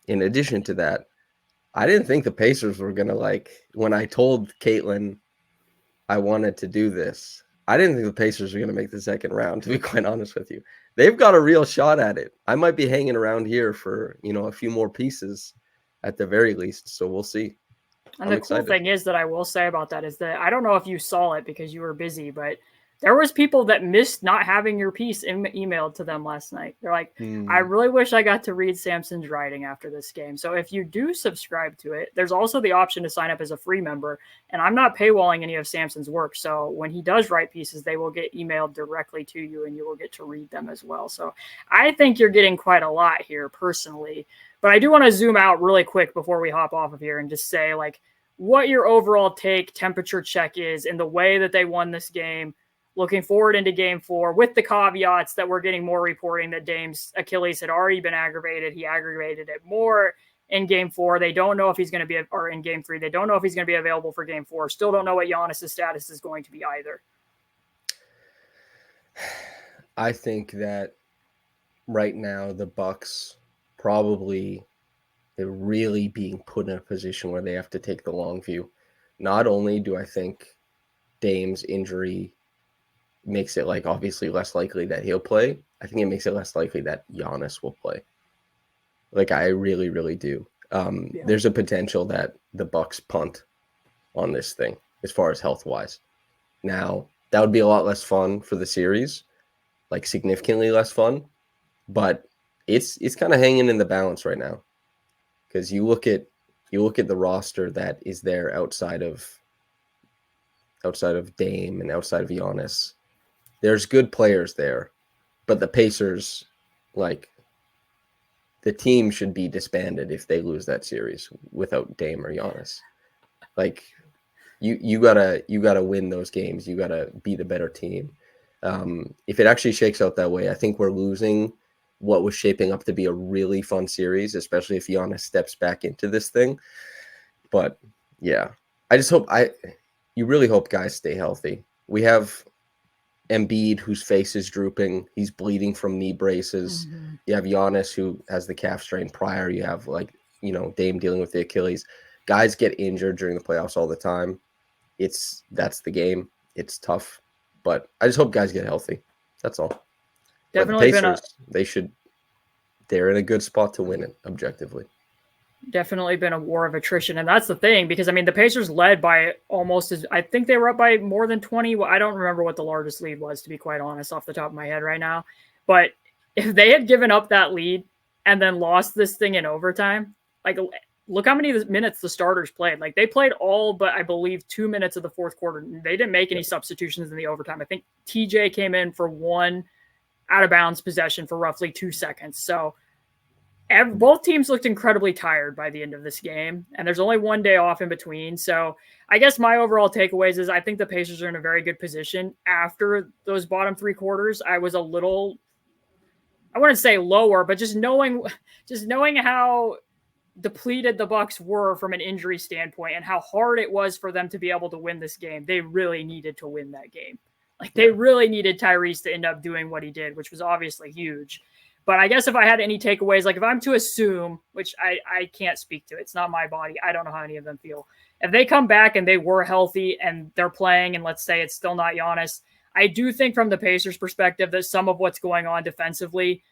in addition to that, I didn't think the Pacers were going to, like, when I told Caitlin I wanted to do this, I didn't think the Pacers were going to make the second round, to be quite honest with you. They've got a real shot at it. I might be hanging around here for, you know, a few more pieces at the very least. So we'll see. And the cool thing is that I will say about that is that I don't know if you saw it because you were busy, but there was people that missed not having your piece emailed to them last night. They're like, I really wish I got to read Samson's writing after this game. So if you do subscribe to it, there's also the option to sign up as a free member. And I'm not paywalling any of Samson's work. So when he does write pieces, they will get emailed directly to you and you will get to read them as well. So I think you're getting quite a lot here personally. But I do want to zoom out really quick before we hop off of here and just say, like, what your overall temperature check is in the way that they won this game. Looking forward into game 4 with the caveats that we're getting more reporting that Dame's Achilles had already been aggravated. He aggravated it more in game 4. They don't know if he's going to be, or in game 3, they don't know if he's going to be available for game 4. Still don't know what Giannis' status is going to be either. I think that right now the Bucks probably, they're really being put in a position where they have to take the long view. Not only do I think Dame's injury makes it, like, obviously less likely that he'll play, I think it makes it less likely that Giannis will play. Like, I really, really do. There's a potential that the Bucks punt on this thing as far as health-wise. Now, that would be a lot less fun for the series, like significantly less fun, but it's kind of hanging in the balance right now. Because you look at the roster that is there outside of Dame and outside of Giannis. There's good players there, but the Pacers, like, the team should be disbanded if they lose that series without Dame or Giannis. Like, you gotta win those games. You gotta be the better team. If it actually shakes out that way, I think we're losing what was shaping up to be a really fun series, especially if Giannis steps back into this thing. But yeah, I just hope you really hope guys stay healthy. We have Embiid, whose face is drooping. He's bleeding from knee braces. Mm-hmm. You have Giannis, who has the calf strain prior. You have, like, you know, Dame dealing with the Achilles. Guys get injured during the playoffs all the time. that's the game. It's tough, but I just hope guys get healthy. That's all. Definitely but the Pacers, they're in a good spot to win it objectively. Definitely been a war of attrition. And that's the thing, because I mean, the Pacers led by I think they were up by more than 20. I don't remember what the largest lead was, to be quite honest, off the top of my head right now. But if they had given up that lead and then lost this thing in overtime, like, look how many minutes the starters played. Like, they played all but, I believe, 2 minutes of the fourth quarter. They didn't make any substitutions in the overtime. I think TJ came in for one out of bounds possession for roughly 2 seconds. So both teams looked incredibly tired by the end of this game, and there's only one day off in between. So I guess my overall takeaways is I think the Pacers are in a very good position. After those bottom three quarters, I was a little, I wouldn't say lower, but just knowing how depleted the Bucks were from an injury standpoint and how hard it was for them to be able to win this game, they really needed to win that game. Like, they really needed Tyrese to end up doing what he did, which was obviously huge. But I guess if I had any takeaways, like, if I'm to assume, which I can't speak to, it's not my body, I don't know how any of them feel. If they come back and they were healthy and they're playing, and let's say it's still not Giannis, I do think from the Pacers' perspective that some of what's going on defensively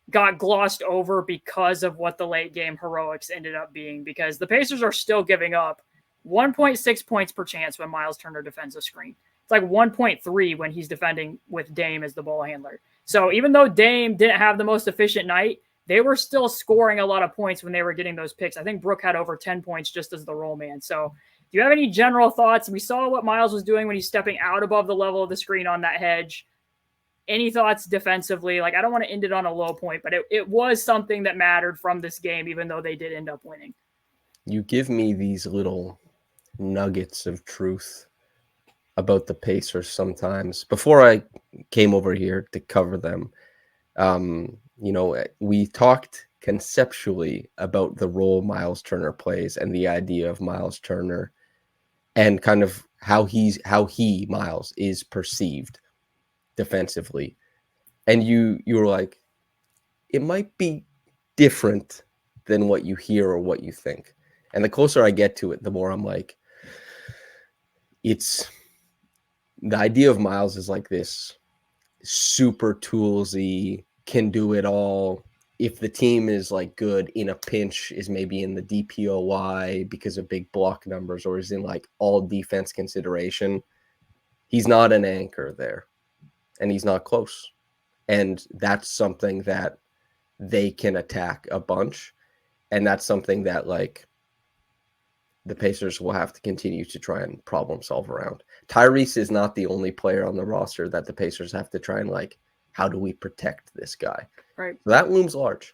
got glossed over because of what the late game heroics ended up being, because the Pacers are still giving up 1.6 points per chance when Miles Turner defends a screen. It's like 1.3 when he's defending with Dame as the ball handler. So even though Dame didn't have the most efficient night, they were still scoring a lot of points when they were getting those picks. I think Brook had over 10 points just as the roll man. So do you have any general thoughts? We saw what Miles was doing when he's stepping out above the level of the screen on that hedge. Any thoughts defensively? Like, I don't want to end it on a low point, but it was something that mattered from this game, even though they did end up winning. You give me these little nuggets of truth about the Pacers sometimes. Before I came over here to cover them, we talked conceptually about the role Miles Turner plays and the idea of Miles Turner and kind of how Miles is perceived defensively. And you were like, it might be different than what you hear or what you think. And the closer I get to it, the more I'm like, the idea of Miles is like this super toolsy, can do it all. If the team is like good in a pinch, is maybe in the DPOY because of big block numbers, or is in like all defense consideration, he's not an anchor there, and he's not close. And that's something that they can attack a bunch. And that's something that, like, the Pacers will have to continue to try and problem solve around. Tyrese is not the only player on the roster that the Pacers have to try and, like, how do we protect this guy? Right. So that looms large.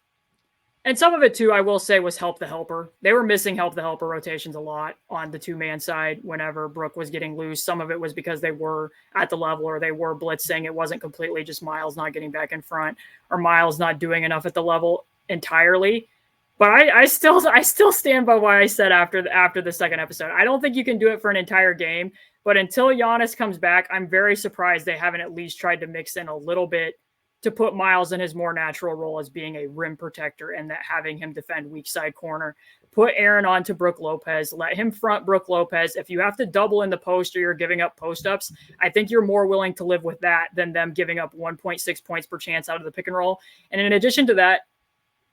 And some of it, too, I will say, was help the helper. They were missing help the helper rotations a lot on the two-man side whenever Brook was getting loose. Some of it was because they were at the level or they were blitzing. It wasn't completely just Miles not getting back in front or Miles not doing enough at the level entirely. But I still stand by what I said after the second episode. I don't think you can do it for an entire game. But until Giannis comes back, I'm very surprised they haven't at least tried to mix in a little bit to put Miles in his more natural role as being a rim protector and that having him defend weak side corner. Put Aaron on to Brook Lopez. Let him front Brook Lopez. If you have to double in the post or you're giving up post-ups, I think you're more willing to live with that than them giving up 1.6 points per chance out of the pick and roll. And in addition to that,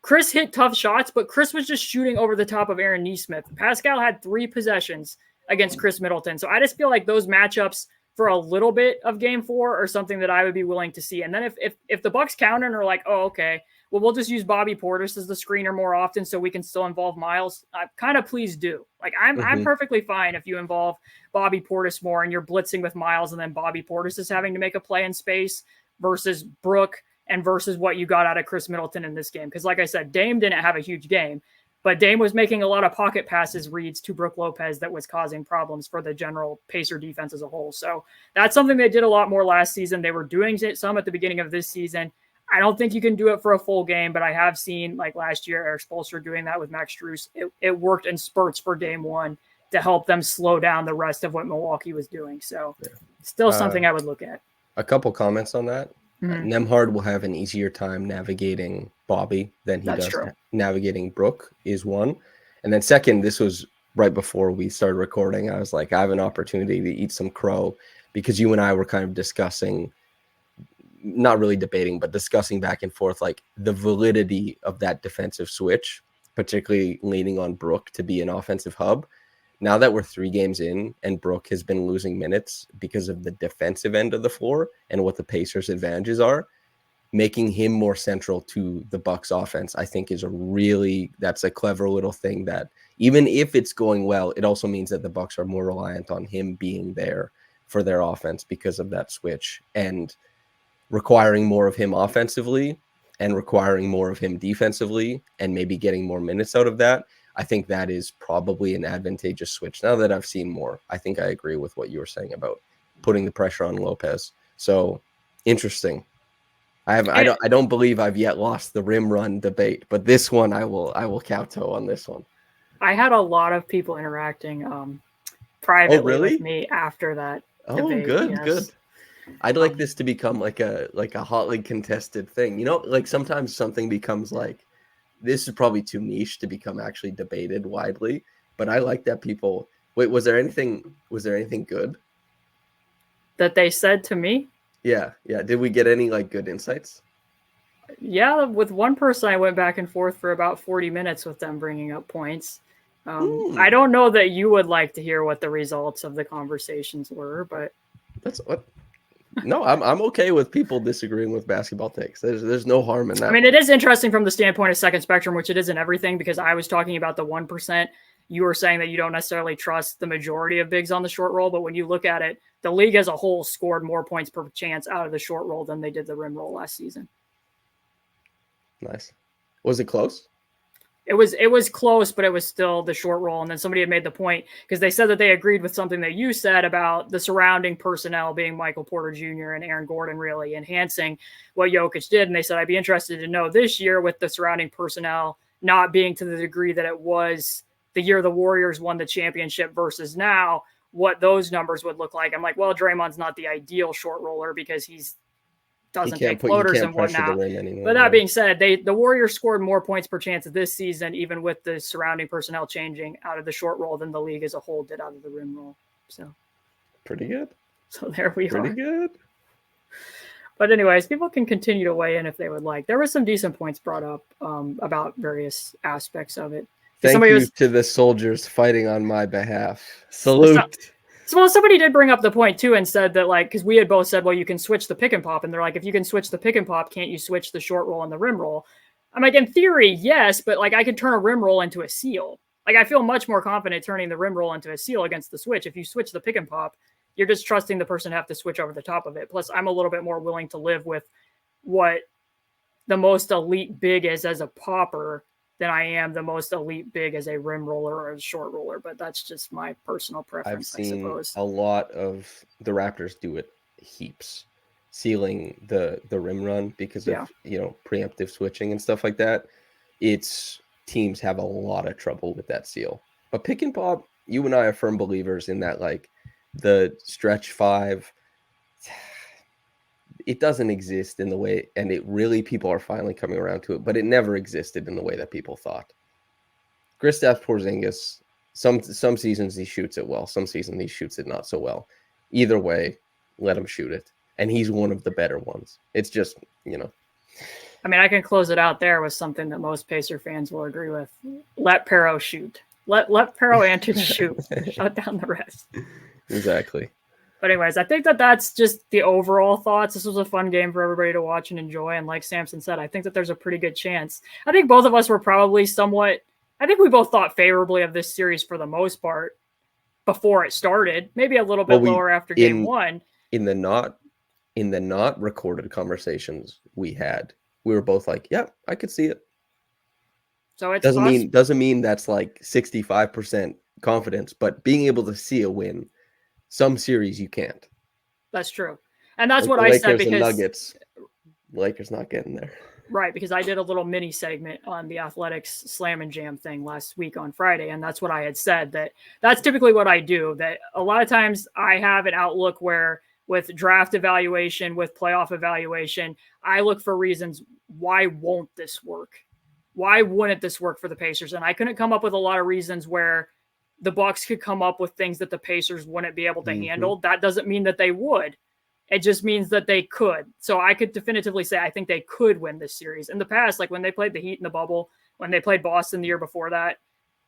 Chris hit tough shots, but Chris was just shooting over the top of Aaron Nesmith. Pascal had 3 possessions against Chris Middleton. So I just feel like those matchups for a little bit of game 4 are something that I would be willing to see. And then if the Bucks counter and are like, oh, okay, well, we'll just use Bobby Portis as the screener more often so we can still involve Miles, kind of please do. Like, I'm perfectly fine if you involve Bobby Portis more and you're blitzing with Miles and then Bobby Portis is having to make a play in space versus Brook and versus what you got out of Chris Middleton in this game. Because like I said, Dame didn't have a huge game, but Dame was making a lot of pocket passes reads to Brook Lopez that was causing problems for the general Pacer defense as a whole. So that's something they did a lot more last season. They were doing it some at the beginning of this season. I don't think you can do it for a full game, but I have seen, like last year, Eric Spoelstra doing that with Max Strus. It worked in spurts for game 1 to help them slow down the rest of what Milwaukee was doing. So still something I would look at. A couple comments on that. Nembhard will have an easier time navigating Bobby than he does navigating Brook is one. And then second, this was right before we started recording, I was like, I have an opportunity to eat some crow, because you and I were kind of discussing, not really debating, but discussing back and forth, like the validity of that defensive switch, particularly leaning on Brook to be an offensive hub. Now that we're 3 games in and Brook has been losing minutes because of the defensive end of the floor and what the Pacers' advantages are, making him more central to the Bucks offense, I think that's a clever little thing that even if it's going well, it also means that the Bucks are more reliant on him being there for their offense because of that switch, and requiring more of him offensively and requiring more of him defensively, and maybe getting more minutes out of that. I think that is probably an advantageous switch. Now that I've seen more, I think I agree with what you were saying about putting the pressure on Lopez. So interesting. I don't believe I've yet lost the rim run debate, but this one I will kowtow on this one. I had a lot of people interacting privately really? with me after that debate. Good. I'd like this to become like a hotly contested thing. You know, like sometimes something becomes like, this is probably too niche to become actually debated widely, but I like that people. Wait, was there anything good that they said to me? Yeah. Did we get any like good insights? Yeah, with one person I went back and forth for about 40 minutes with them bringing up points. I don't know that you would like to hear what the results of the conversations were, but that's what. No, I'm okay with people disagreeing with basketball takes. There's no harm in that. I mean, it is interesting from the standpoint of second spectrum, which it isn't everything, because I was talking about the 1%. You were saying that you don't necessarily trust the majority of bigs on the short roll, but when you look at it, the league as a whole scored more points per chance out of the short roll than they did the rim roll last season. Nice. Was it close? It was close, but it was still the short roll. And then somebody had made the point, because they said that they agreed with something that you said about the surrounding personnel being Michael Porter Jr. and Aaron Gordon really enhancing what Jokic did. And they said, I'd be interested to know this year, with the surrounding personnel not being to the degree that it was the year the Warriors won the championship versus now, what those numbers would look like. I'm like, well, Draymond's not the ideal short roller because he's doesn't take floaters and whatnot. But that being said, the Warriors scored more points per chance this season, even with the surrounding personnel changing, out of the short roll than the league as a whole did out of the rim roll. So pretty good. So there we are. Pretty good. But anyways, people can continue to weigh in if they would like. There were some decent points brought up about various aspects of it. Thank you to the soldiers fighting on my behalf. Salute. So somebody did bring up the point too and said that, like, because we had both said, well, you can switch the pick and pop, and they're like, if you can switch the pick and pop, can't you switch the short roll and the rim roll? I'm like, in theory, yes, but like I could turn a rim roll into a seal. Like I feel much more confident turning the rim roll into a seal against the switch. If you switch the pick and pop, you're just trusting the person to have to switch over the top of it. Plus, I'm a little bit more willing to live with what the most elite big is as a popper than I am the most elite big as a rim roller or a short roller, but that's just my personal preference. I've seen I suppose a lot of the Raptors do it heaps, sealing the rim run because of preemptive switching and stuff like that. It's teams have a lot of trouble with that seal. But pick and pop, you and I are firm believers in that, like the stretch five. It doesn't exist in the way, and it really, people are finally coming around to it, but it never existed in the way that people thought. Kristaps Porzingis, some seasons he shoots it well, some seasons he shoots it not so well. Either way, let him shoot it, and he's one of the better ones. It's just, I mean, I can close it out there with something that most Pacer fans will agree with. Let Pero shoot. Let Pero Anton shoot. Shut down the rest. Exactly. But anyways, I think that that's just the overall thoughts. This was a fun game for everybody to watch and enjoy. And like Samson said, I think that there's a pretty good chance. I think both of us were probably I think we both thought favorably of this series for the most part before it started. Maybe a little bit lower after game one. In the not recorded conversations we had, we were both like, yeah, I could see it. So it doesn't mean that's like 65% confidence, but being able to see a win. Some series you can't. That's true. And that's what I said, because Nuggets, Lakers not getting there. Right, because I did a little mini segment on the Athletics Slam and Jam thing last week on Friday, and that's what I had said, that's typically what I do, that a lot of times I have an outlook where with draft evaluation, with playoff evaluation, I look for reasons, why won't this work? Why wouldn't this work for the Pacers? And I couldn't come up with a lot of reasons where the Bucks could come up with things that the Pacers wouldn't be able to Mhm. handle. That doesn't mean that they would. It just means that they could. So I could definitively say I think they could win this series. In the past, like when they played the Heat in the bubble, when they played Boston the year before that,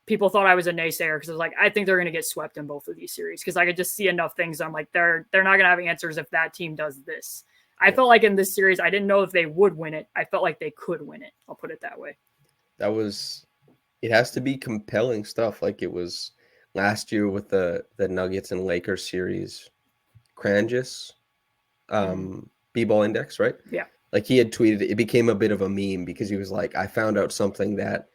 people thought I was a naysayer because I was like, I think they're going to get swept in both of these series because I could just see enough things. I'm like, they're not going to have answers if that team does this. I felt like in this series, I didn't know if they would win it. I felt like they could win it. I'll put it that way. It has to be compelling stuff like it was last year with the Nuggets and Lakers series. Kranjis, B-ball index, right? Yeah. Like he had tweeted, it became a bit of a meme because he was like, I found out something that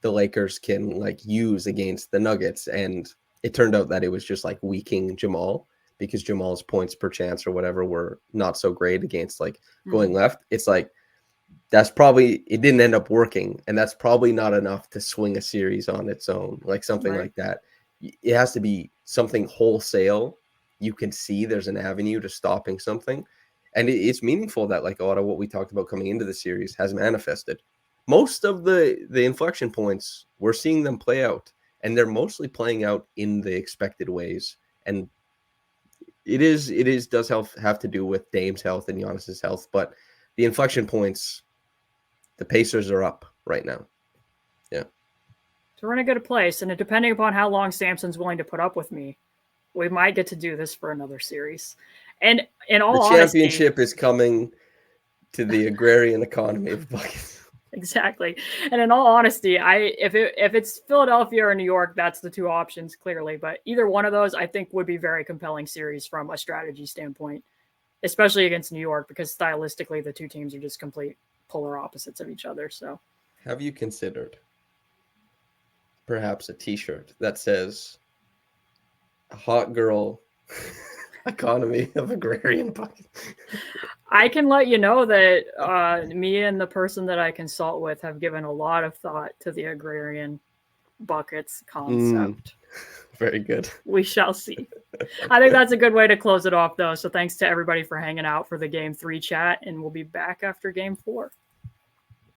the Lakers can like use against the Nuggets. And it turned out that it was just like weakening Jamal because Jamal's points per chance or whatever were not so great against like going left. It's like, it didn't end up working. And that's probably not enough to swing a series on its own, like something like that. It has to be something wholesale. You can see there's an avenue to stopping something. And it's meaningful that like a lot of what we talked about coming into the series has manifested. Most of the inflection points, we're seeing them play out, and they're mostly playing out in the expected ways. And does have to do with Dame's health and Giannis's health, but the inflection points, the Pacers are up right now. Yeah. So we're in a good place, and depending upon how long Samson's willing to put up with me, we might get to do this for another series. And in all honesty, the championship is coming to the agrarian economy of buckets. Exactly. And in all honesty, if it's Philadelphia or New York, that's the two options clearly. But either one of those, I think, would be very compelling series from a strategy standpoint, especially against New York, because stylistically the two teams are just complete polar opposites of each other. So, have you considered perhaps a T-shirt that says "Hot Girl Economy of Agrarian Buckets"? I can let you know that me and the person that I consult with have given a lot of thought to the agrarian buckets concept. Very good. We shall see. I think that's a good way to close it off, though. So thanks to everybody for hanging out for the Game 3 chat, and we'll be back after Game 4.